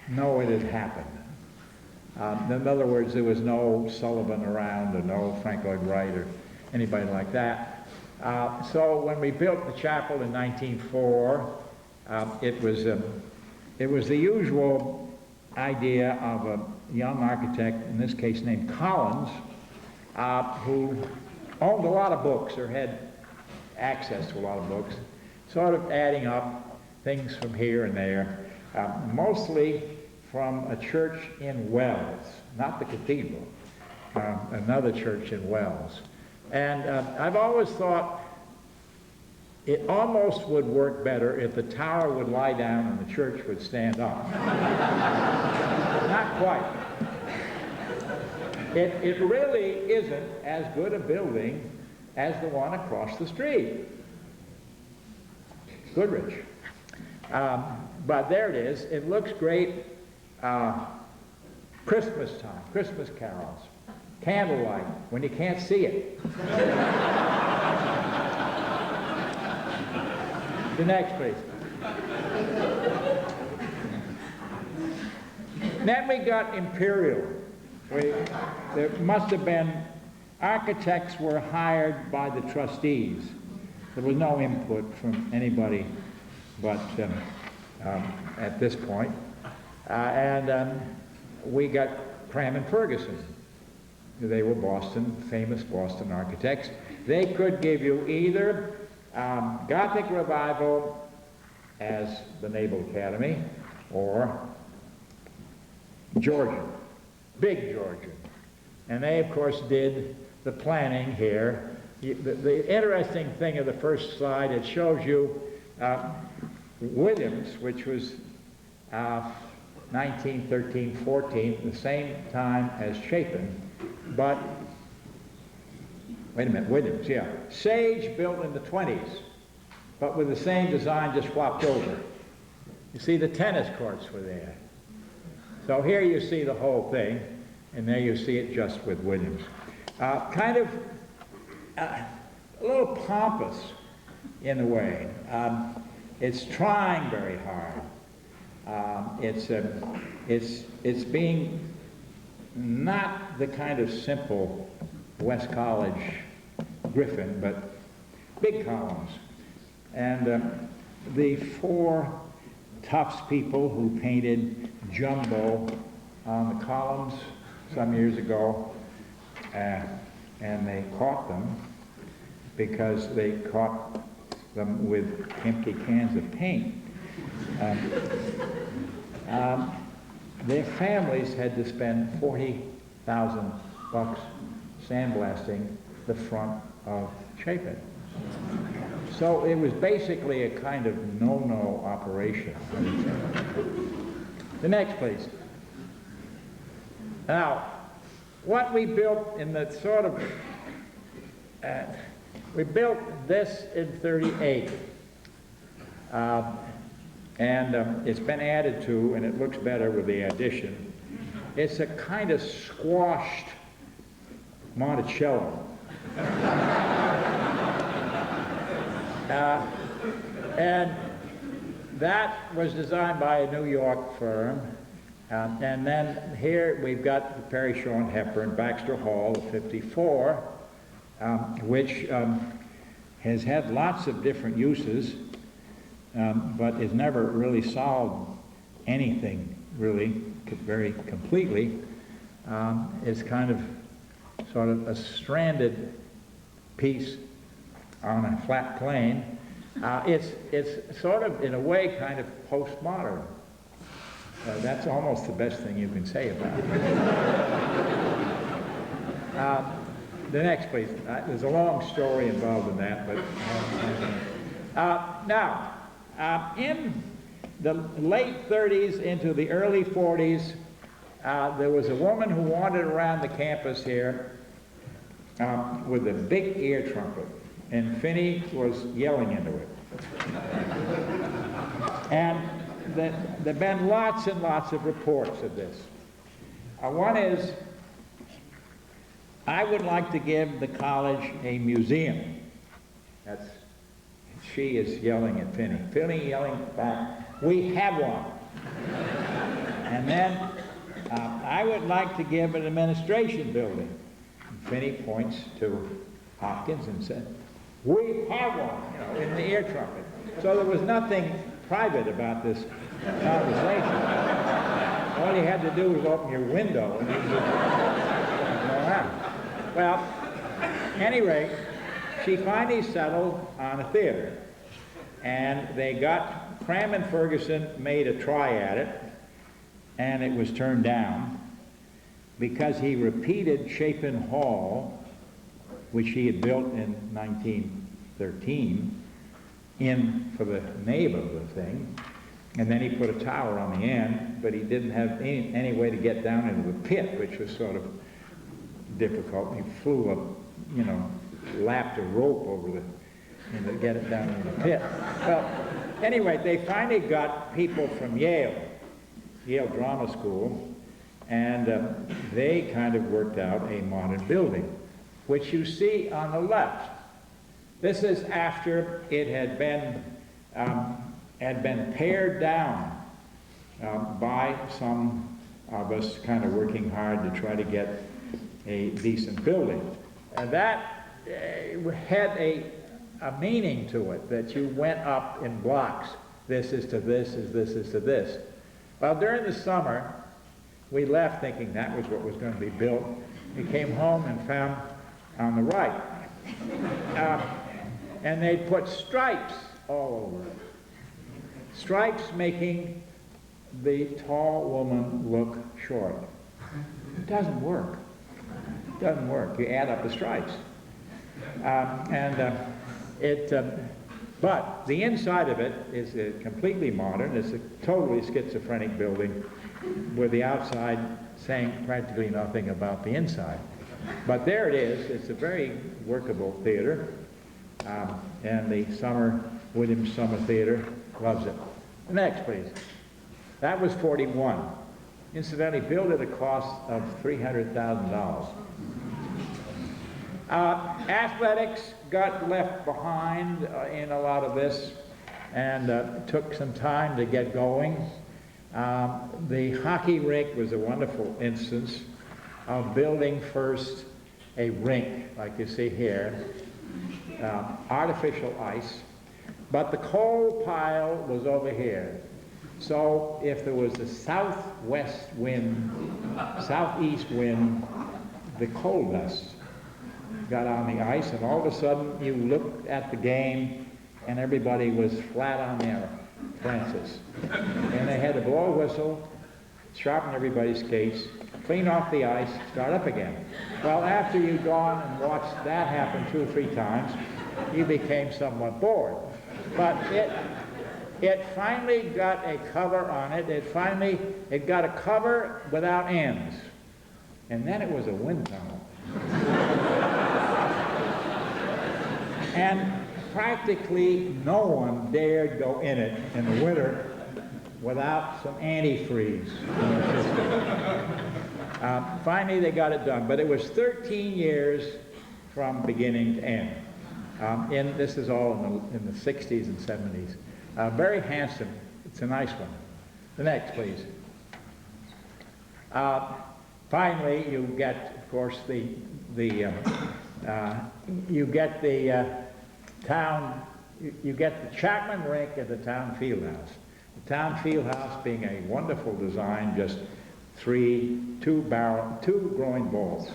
know it had happened. In other words, there was no Sullivan around, or no Frank Lloyd Wright, or anybody like that. So when we built the chapel in 1904, it was the usual idea of a young architect, in this case named Collins, who owned a lot of books or had access to a lot of books, sort of adding up things from here and there, mostly from a church in Wells, not the cathedral, another church in Wells. And I've always thought it almost would work better if the tower would lie down and the church would stand up. Not quite. It really isn't as good a building as the one across the street, Goodrich. But there it is. It looks great. Christmas time, Christmas carols, candlelight when you can't see it. The next, please. Then we got Imperial. There must have been, architects were hired by the trustees. There was no input from anybody but at this point. We got Cram and Ferguson. They were famous Boston architects. They could give you either Gothic Revival as the Naval Academy, or Georgian, big Georgian. And they, of course, did the planning here. The interesting thing of the first slide, it shows you Williams, which was 1913-14, the same time as Chapin, but, wait a minute, Williams, yeah. Sage built in the 20s, but with the same design just flopped over. You see, the tennis courts were there. So here you see the whole thing, and there you see it just with Williams. Kind of a little pompous in a way. It's trying very hard. It's being not the kind of simple West College Griffin, but big columns. And the four Tufts people who painted jumbo on the columns some years ago, and they caught them because they caught them with empty cans of paint. Their families had to spend $40,000 sandblasting the front of Chapin. So it was basically a kind of no-no operation. The next, please. Now, what we built in the sort of, we built this in '38. It's been added to, and it looks better with the addition. It's a kind of squashed Monticello. And that was designed by a New York firm. And then here we've got the Perry Shaw and Hepburn Baxter Hall of '54, which has had lots of different uses. But has never really solved anything really very completely. It's kind of sort of a stranded piece on a flat plane. It's sort of, in a way, kind of postmodern. That's almost the best thing you can say about it. The next, please. There's a long story involved in that, but now. In the late 30s into the early 40s, there was a woman who wandered around the campus here with a big ear trumpet, and Finney was yelling into it. And there have been lots and lots of reports of this. One is, I would like to give the college a museum. She is yelling at Finney. Finney yelling back, we have one. And then I would like to give an administration building. And Finney points to Hopkins and said, we have one, in the ear trumpet. So there was nothing private about this conversation. All you had to do was open your window and you could go around. Well, anyway, she finally settled on a theater. And they got, Cram and Ferguson made a try at it, and it was turned down because he repeated Chapin Hall, which he had built in 1913, in for the nave of the thing. And then he put a tower on the end, but he didn't have any way to get down into the pit, which was sort of difficult. He flew up, you know, lapped a rope over the, and to get it down in the pit. Well, anyway, they finally got people from Yale Drama School, and they kind of worked out a modern building, which you see on the left. This is after it had been pared down by some of us kind of working hard to try to get a decent building. And that had a meaning to it, that you went up in blocks. This is to this, this is to this. Well, during the summer, we left thinking that was what was going to be built. We came home and found on the right. And they put stripes all over it. Stripes making the tall woman look short. It doesn't work. It doesn't work. You add up the stripes. But the inside of it is completely modern. It's a totally schizophrenic building with the outside saying practically nothing about the inside. But there it is. It's a very workable theater. And the Williams Summer Theater loves it. Next, please. That was 41. Incidentally, built at a cost of $300,000. Athletics got left behind in a lot of this, and took some time to get going. The hockey rink was a wonderful instance of building first a rink, like you see here, artificial ice, but the coal pile was over here. So if there was a southwest wind, southeast wind, the coal dust got on the ice, and all of a sudden you looked at the game and everybody was flat on their fences. And they had to blow a whistle, sharpen everybody's skates, clean off the ice, start up again. Well, after you'd gone and watched that happen 2 or 3 times, you became somewhat bored. But it finally got a cover on it. It got a cover without ends. And then it was a wind tunnel. And practically no one dared go in it in the winter without some antifreeze in their system. Finally, they got it done, but it was 13 years from beginning to end. This is all in the 60s and 70s. Very handsome. It's a nice one. The next, please. Finally, you get, of course, you get the Chapman Rink at the Town Fieldhouse. The Town Fieldhouse being a wonderful design, just two growing balls,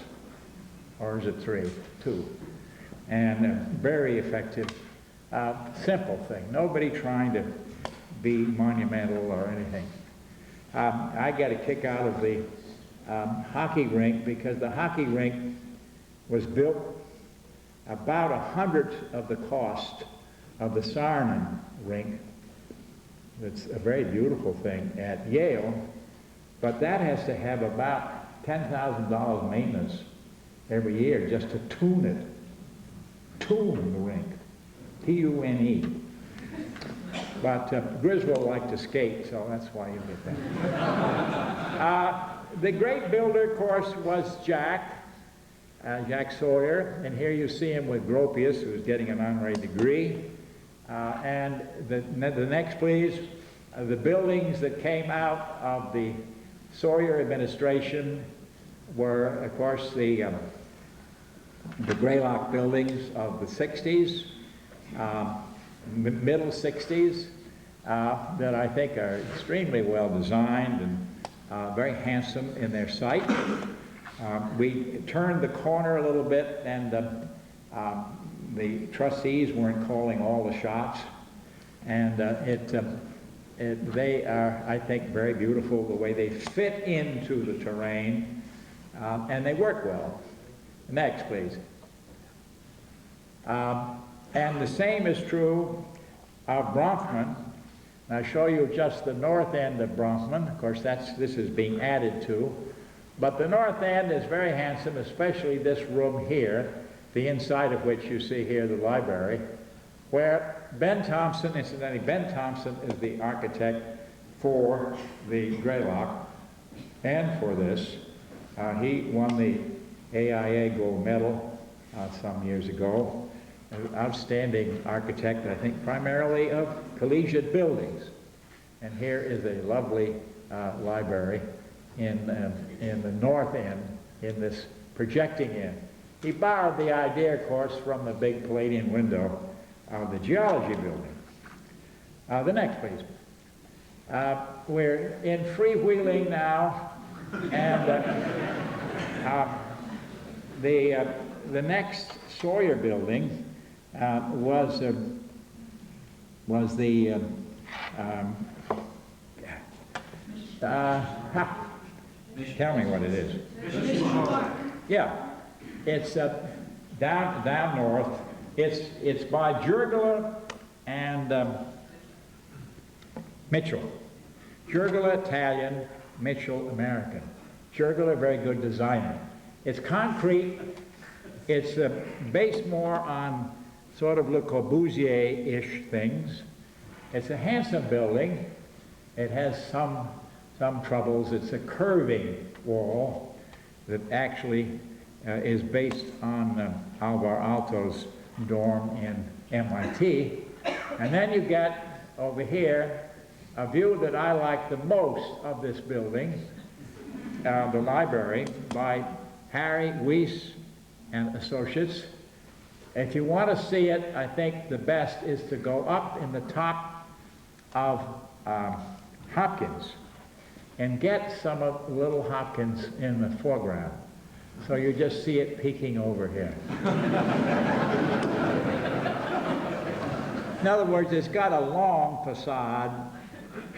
or is it 3? 2. And a very effective, simple thing. Nobody trying to be monumental or anything. I get a kick out of the hockey rink because the hockey rink was built about 100th of the cost of the Sarnen rink. It's a very beautiful thing at Yale, but that has to have about $10,000 maintenance every year just to tune it. Tune the rink. T-U-N-E. But Griswold liked to skate, so that's why you get that. The great builder, of course, was Jack Sawyer, and here you see him with Gropius, who's getting an honorary degree. And the next, please, the buildings that came out of the Sawyer administration were, of course, the Greylock buildings of the 60s, middle 60s, that I think are extremely well designed and very handsome in their site. We turned the corner a little bit, and the trustees weren't calling all the shots. And they are, I think, very beautiful the way they fit into the terrain, and they work well. Next, please. And the same is true of Bronfman. I'll show you just the north end of Bronfman. Of course, this is being added to. But the north end is very handsome, especially this room here, the inside of which you see here, the library, where Ben Thompson, incidentally, Ben Thompson is the architect for the Greylock and for this. He won the AIA gold medal some years ago. An outstanding architect, I think, primarily of collegiate buildings. And here is a lovely library in the north end, in this projecting end. He borrowed the idea, of course, from the big Palladian window of the geology building. The next, please. We're in freewheeling now, and the next Sawyer building was the tell me what it is. Yeah, it's down north. It's by Jurgala and Mitchell. Jurgala Italian, Mitchell American. Jurgala, very good designer. It's concrete. It's based more on sort of Le Corbusier-ish things. It's a handsome building. It has some troubles. It's a curving wall that actually is based on Alvar Aalto's dorm in MIT. And then you get over here a view that I like the most of this building, the library, by Harry Weiss and Associates. If you want to see it, I think the best is to go up in the top of Hopkins and get some of Little Hopkins in the foreground. So you just see it peeking over here. In other words, it's got a long facade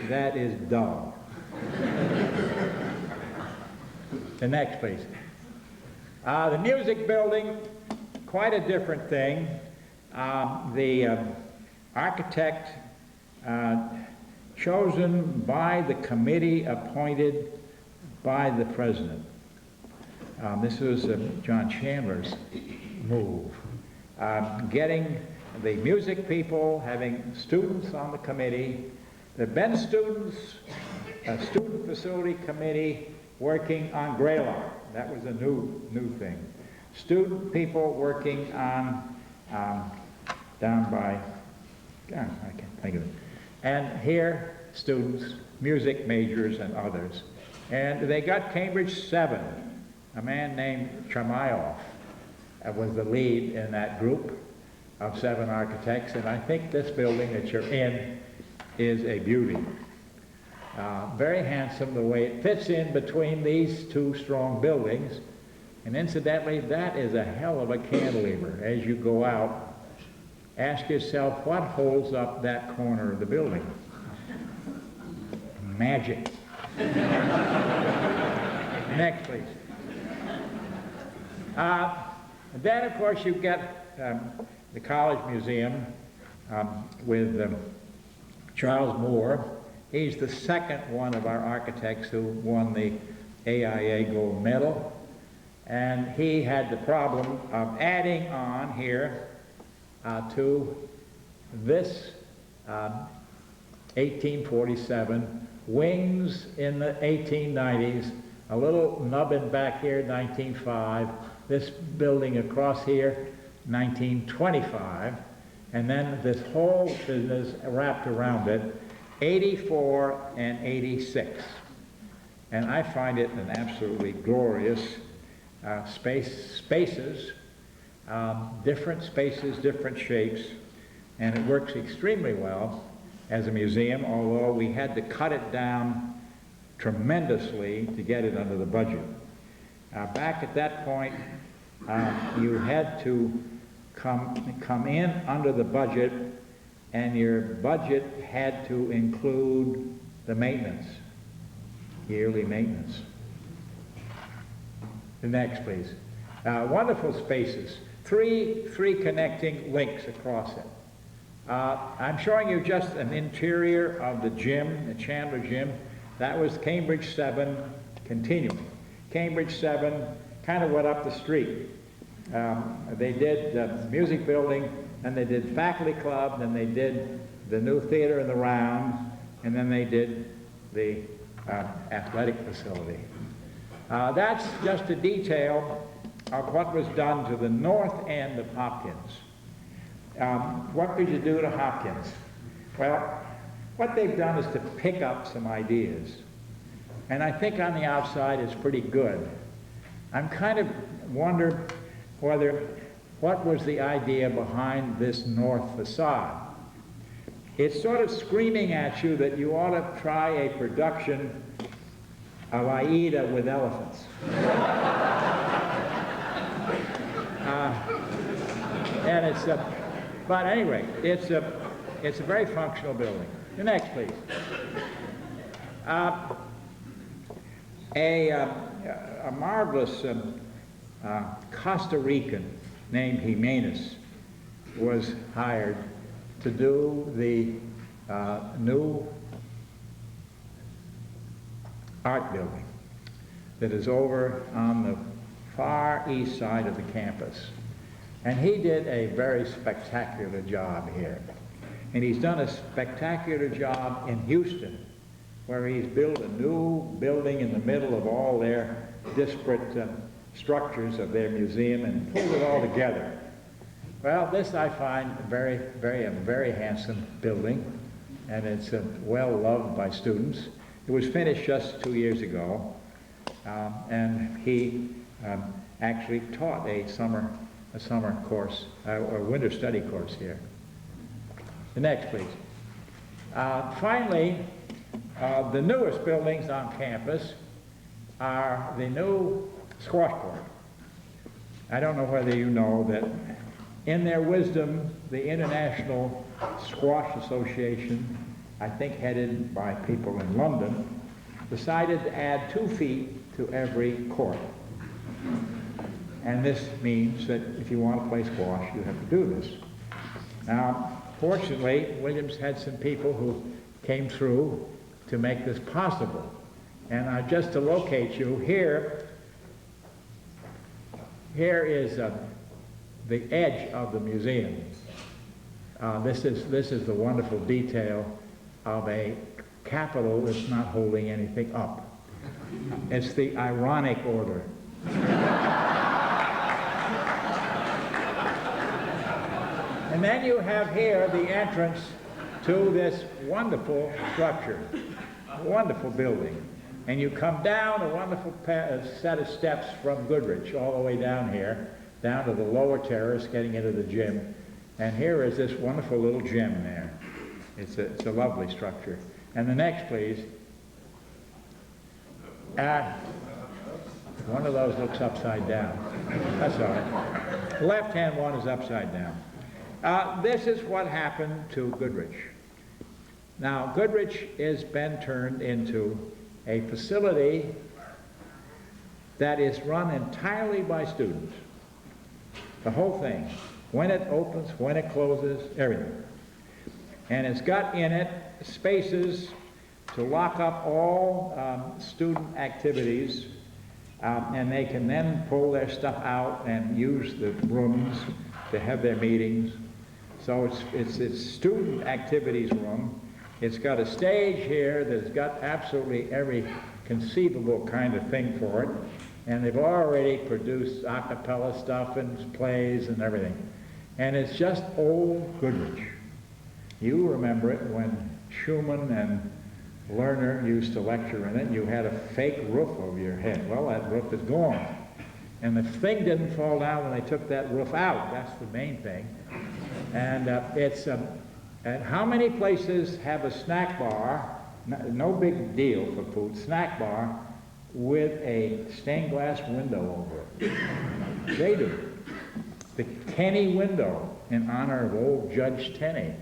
that is dull. The next, please. The music building, quite a different thing. The architect chosen by the committee appointed by the president. This was John Chandler's move. Getting the music people, having students on the committee, the Ben students, a student facility committee working on Greylock. That was a new thing. Student people working on down by, I can't think of it. And here, students, music majors and others. And they got Cambridge 7. A man named Chermayeff was the lead in that group of 7 architects, and I think this building that you're in is a beauty. Very handsome the way it fits in between these two strong buildings. And incidentally, that is a hell of a cantilever. As you go out, ask yourself what holds up that corner of the building. Magic. Next, please. Then, of course, you get the College Museum with Charles Moore. He's the second one of our architects who won the AIA gold medal. And he had the problem of adding on here to this 1847 wings in the 1890s, a little nubbin back here, 1905, this building across here, 1925, and then this whole business wrapped around it, 84 and 86. And I find it an absolutely glorious spaces, different spaces, different shapes, and it works extremely well as a museum, although we had to cut it down tremendously to get it under the budget. Back at that point, you had to come in under the budget, and your budget had to include the maintenance, yearly maintenance. The next, please. Wonderful spaces. Three connecting links across it. I'm showing you just an interior of the gym, the Chandler gym. That was Cambridge 7 continuing. Cambridge 7 kind of went up the street. They did the music building, and they did faculty club, then they did the new theater in the round, and then they did the athletic facility. That's just a detail of what was done to the north end of Hopkins. What could you do to Hopkins? Well, what they've done is to pick up some ideas. And I think on the outside it's pretty good. I'm kind of wondering what was the idea behind this north facade. It's sort of screaming at you that you ought to try a production of Aida with elephants. And it's but anyway, it's a very functional building. The next, please. A marvelous Costa Rican named Jimenez was hired to do the new art building that is over on the far east side of the campus. And he did a very spectacular job here. And he's done a spectacular job in Houston, where he's built a new building in the middle of all their disparate structures of their museum and pulled it all together. Well, this I find a very handsome building, and it's well loved by students. It was finished just 2 years ago, and he actually taught a summer course, or winter study course here. The next, please. Finally, the newest buildings on campus are the new squash court. I don't know whether you know that in their wisdom, the International Squash Association, I think headed by people in London, decided to add 2 feet to every court. And this means that if you want to play squash, you have to do this. Now, fortunately, Williams had some people who came through to make this possible. And just to locate you, here is the edge of the museum. This is the wonderful detail of a capital that's not holding anything up. It's the ironic order. And then you have here the entrance to this wonderful structure, a wonderful building. And you come down a wonderful set of steps from Goodrich all the way down here, down to the lower terrace, getting into the gym. And here is this wonderful little gym there. It's a lovely structure. And the next, please. One of those looks upside down. That's all right. The left-hand one is upside down. This is what happened to Goodrich. Now, Goodrich has been turned into a facility that is run entirely by students. The whole thing. When it opens, when it closes, everything. And it's got in it spaces to lock up all student activities, and they can then pull their stuff out and use the rooms to have their meetings. So it's student activities room. It's got a stage here that's got absolutely every conceivable kind of thing for it. And they've already produced a cappella stuff and plays and everything. And it's just old Goodrich. You remember it when Schumann and Lerner used to lecture in it. You had a fake roof over your head. Well, that roof is gone. And the thing didn't fall down when they took that roof out. That's the main thing. And and how many places have a snack bar, no big deal for food, snack bar, with a stained glass window over it. They do. The Tenney window in honor of old Judge Tenney.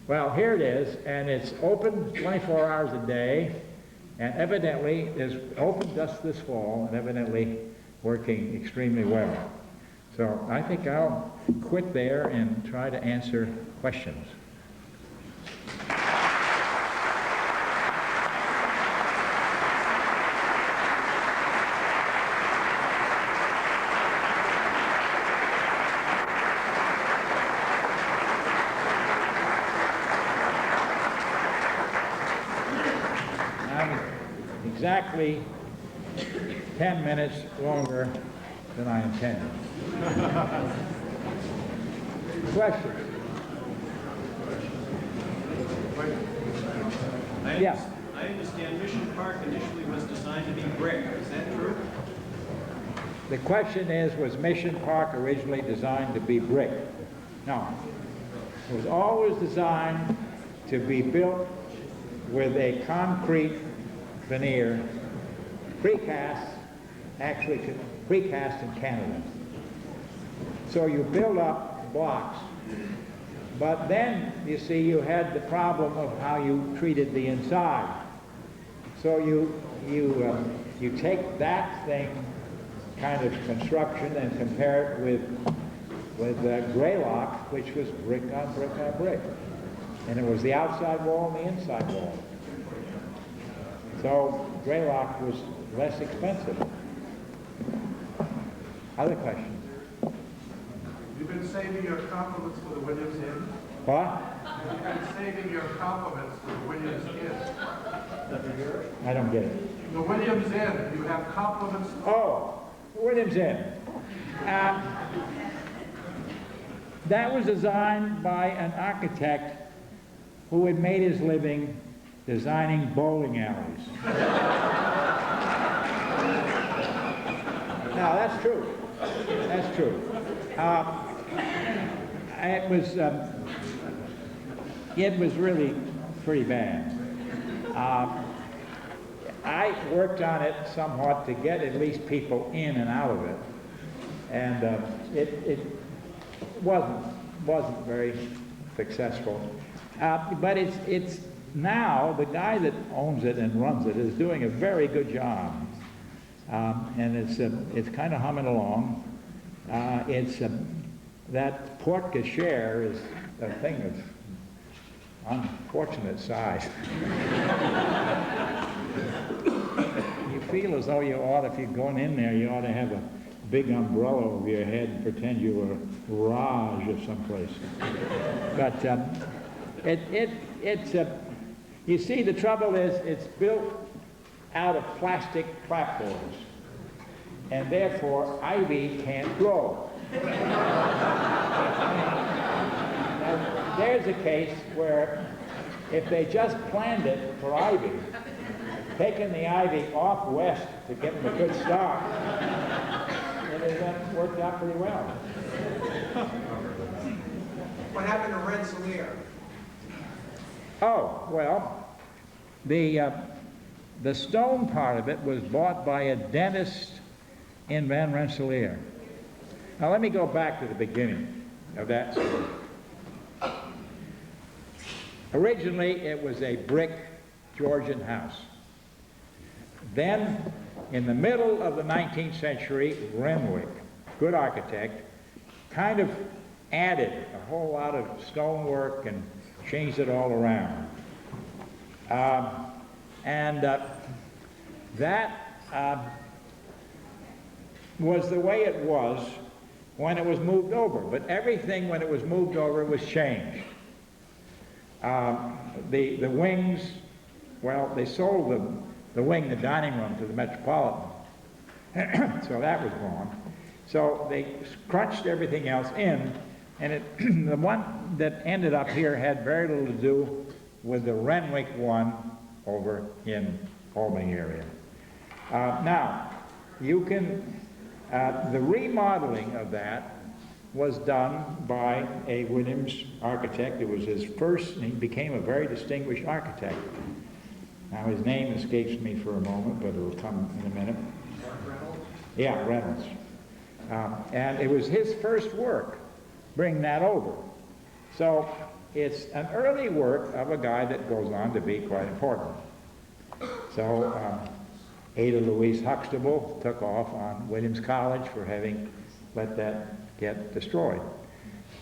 Well, here it is, and it's open 24 hours a day, and evidently is open just this fall, and evidently working extremely well. So I think I'll quit there and try to answer questions. Exactly 10 minutes longer than I intended. Questions? Yes. I understand Mission Park initially was designed to be brick. Is that true? The question is, was Mission Park originally designed to be brick? No. It was always designed to be built with a concrete veneer, precast, actually precast in Canada. So you build up blocks, but then you see you had the problem of how you treated the inside. So you take that thing kind of construction and compare it with Greylock, which was brick on brick on brick, and it was the outside wall and the inside wall. So Greylock was less expensive. Other questions? You've been saving your compliments for the Williams Inn? What? You've been saving your compliments for the Williams Inn. I don't get it. The Williams Inn, you have compliments. Oh, Williams Inn. That was designed by an architect who had made his living designing bowling alleys. No, that's true. That's true. It was really pretty bad. I worked on it somewhat to get at least people in and out of it, and it wasn't very successful. But it's now the guy that owns it and runs it is doing a very good job, and it's kind of humming along. That porte cochere is a thing of unfortunate size. You feel as though you ought, if you're going in there, you ought to have a big umbrella over your head and pretend you were Raj of someplace. But you see, the trouble is it's built out of plastic clapboards, and therefore ivy can't grow. Now, there's a case where if they just planned it for ivy, taken the ivy off west to give them a good start, it has worked out pretty well. What happened to Rensselaer? Oh, well, the stone part of it was bought by a dentist in Van Rensselaer. Now let me go back to the beginning of that story. Originally, it was a brick Georgian house. Then, in the middle of the 19th century, Renwick, good architect, kind of added a whole lot of stonework and changed it all around. That was the way it was when it was moved over. But everything when it was moved over was changed. The wings, well, they sold the wing, the dining room, to the Metropolitan. So that was gone. So they crunched everything else in, and the one that ended up here had very little to do with the Renwick one over in Albany area. Now, you can, the remodeling of that was done by a Williams architect. It was his first, and he became a very distinguished architect. Now, his name escapes me for a moment, but it'll come in a minute. Yeah, Reynolds. And it was his first work, bring that over. So it's an early work of a guy that goes on to be quite important. So Ada Louise Huxtable took off on Williams College for having let that get destroyed.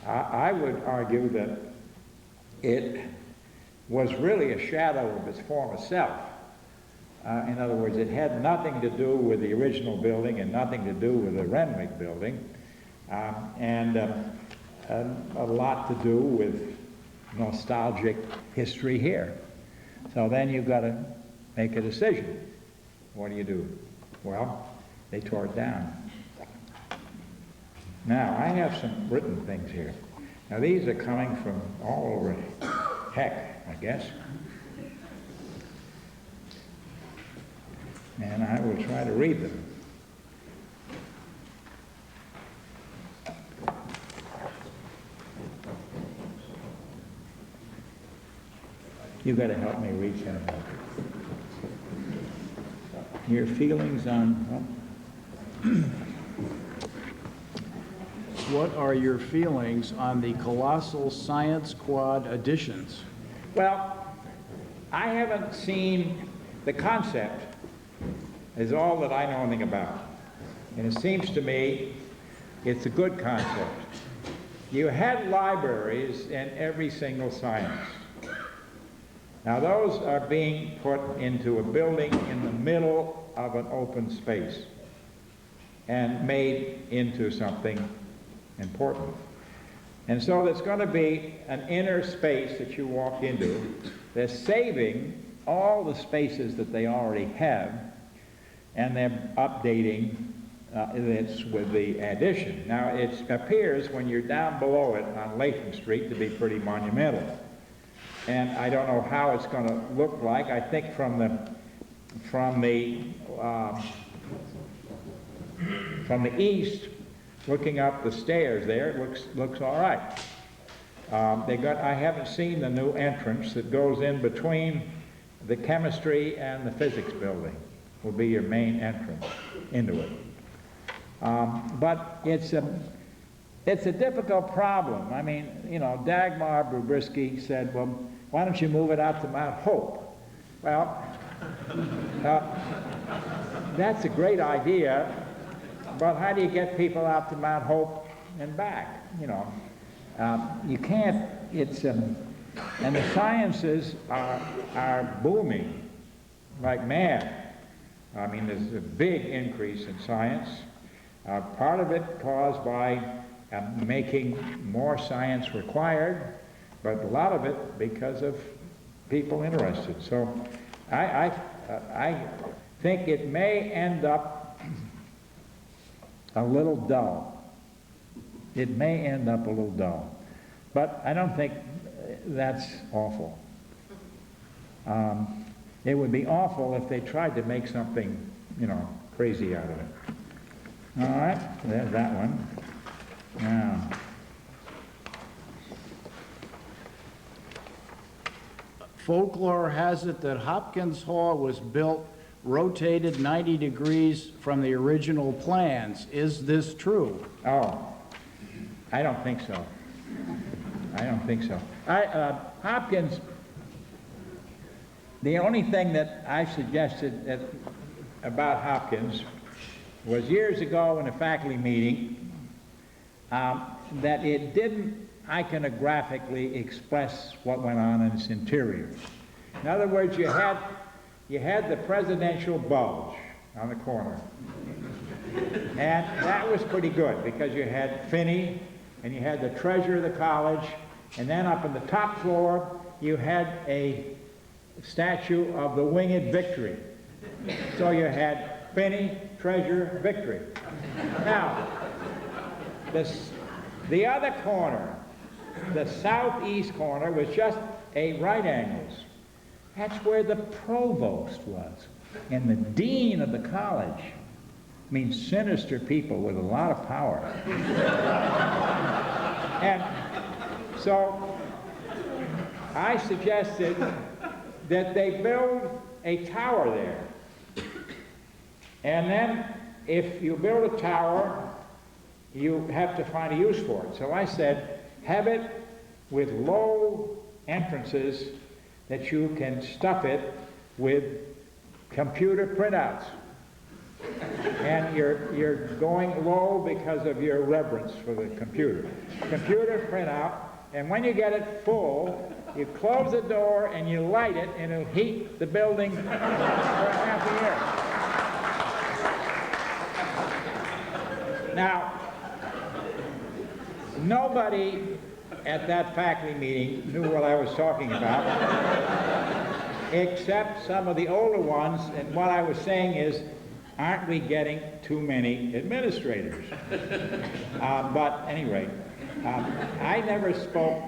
I would argue that it was really a shadow of its former self. In other words, it had nothing to do with the original building and nothing to do with the Renwick building, and a lot to do with nostalgic history here. So then you've got to make a decision. What do you do? Well, they tore it down. Now, I have some written things here. Now, these are coming from all over heck, I guess. And I will try to read them. You've got to help me read some of them. Your feelings on... What are your feelings on the colossal Science Quad additions? Well, I haven't seen the concept is all that I know anything about. And it seems to me it's a good concept. You had libraries in every single science. Now those are being put into a building in the middle of an open space and made into something important. And so there's going to be an inner space that you walk into. They're saving all the spaces that they already have, and they're updating this with the addition. Now, it appears when you're down below it on Latham Street to be pretty monumental. And I don't know how it's going to look like. I think from the east, looking up the stairs there, it looks all right. I haven't seen the new entrance that goes in between the chemistry and the physics building. Will be your main entrance into it. But it's a difficult problem. I mean, you know, Dagmar Brubrisky said, well, why don't you move it out to Mount Hope? Well, that's a great idea, but how do you get people out to Mount Hope and back? You know, you can't. It's and the sciences are booming like mad. I mean, there's a big increase in science. Part of it caused by making more science required, but a lot of it because of people interested. So I think it may end up a little dull. It may end up a little dull. But I don't think that's awful. It would be awful if they tried to make something, you know, crazy out of it. All right, there's that one. Now, Folklore has it that Hopkins Hall was built rotated 90 degrees from the original plans. Is this true? oh, I don't think so. I don't think so. Hopkins, the only thing that I suggested about Hopkins was years ago in a faculty meeting that it didn't iconographically express what went on in its interior. In other words, you had the presidential bulge on the corner. And that was pretty good because you had Finney and you had the treasurer of the college, and then up on the top floor you had a statue of the Winged Victory. So you had Finney, treasurer, victory. Now, the other corner, the southeast corner, was just a right angles. That's where the provost was, and the dean of the college. I mean, sinister people with a lot of power. And so I suggested that they build a tower there. And then if you build a tower, you have to find a use for it. So I said, have it with low entrances that you can stuff it with computer printouts. And you're going low because of your reverence for the computer. Computer printout, and when you get it full, you close the door and you light it, and it'll heat the building for half a year. Now, nobody at that faculty meeting knew what I was talking about, except some of the older ones, and what I was saying is, aren't we getting too many administrators? But anyway, I never spoke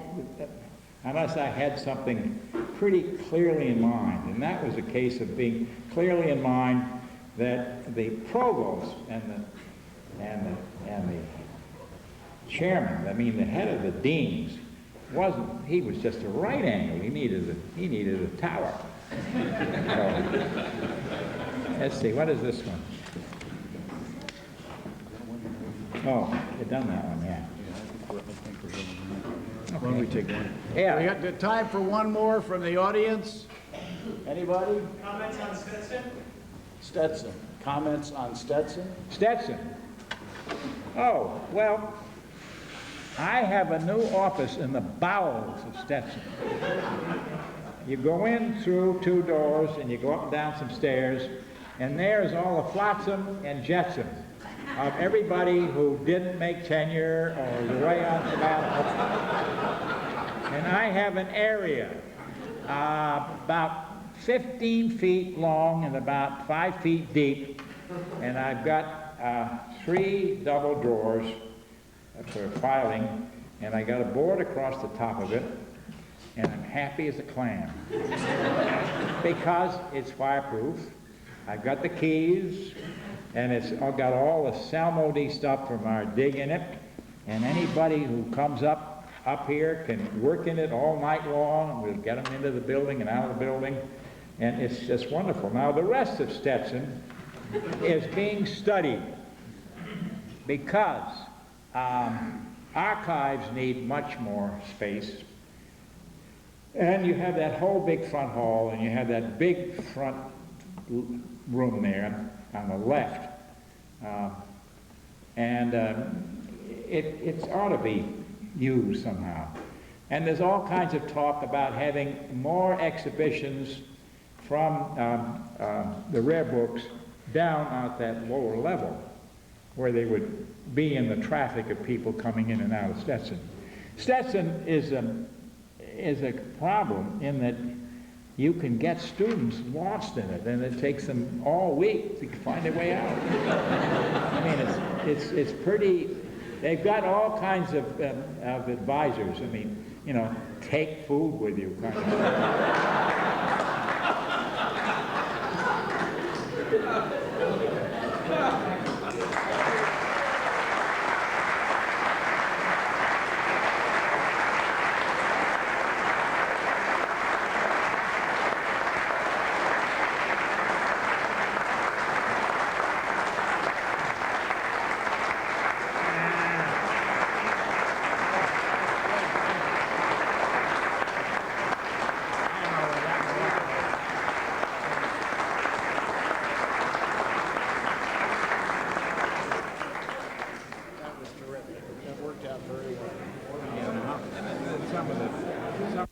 unless I had something pretty clearly in mind, and that was a case of being clearly in mind that the provost and the chairman, I mean the head of the deans, he was just a right angle. He needed a tower. So, let's see, what is this one? Oh, they've done that one, yeah. Why don't we take one? Yeah. We got the time for one more from the audience. Anybody? Comments on Stetson? Stetson. Comments on Stetson? Stetson. Oh, well, I have a new office in the bowels of Stetson. You go in through 2 doors and you go up and down some stairs, and there's all the flotsam and jetsam of everybody who didn't make tenure or was away on sabbatical. And I have an area about 15 feet long and about 5 feet deep, and I've got 3 double drawers for filing, and I got a board across the top of it, and I'm happy as a clam because it's fireproof. I've got the keys, and I've got all the Salmo-D stuff from our dig in it, and anybody who comes up here can work in it all night long, and we'll get them into the building and out of the building, and it's just wonderful. Now, the rest of Stetson is being studied because archives need much more space. And you have that whole big front hall, and you have that big front room there on the left. It ought to be used somehow. And there's all kinds of talk about having more exhibitions from the rare books down at that lower level, where they would be in the traffic of people coming in and out of Stetson. Stetson is a problem in that you can get students lost in it, and it takes them all week to find their way out. I mean, it's pretty. They've got all kinds of advisors. I mean, you know, take food with you, kind of. That worked out very well. Some of the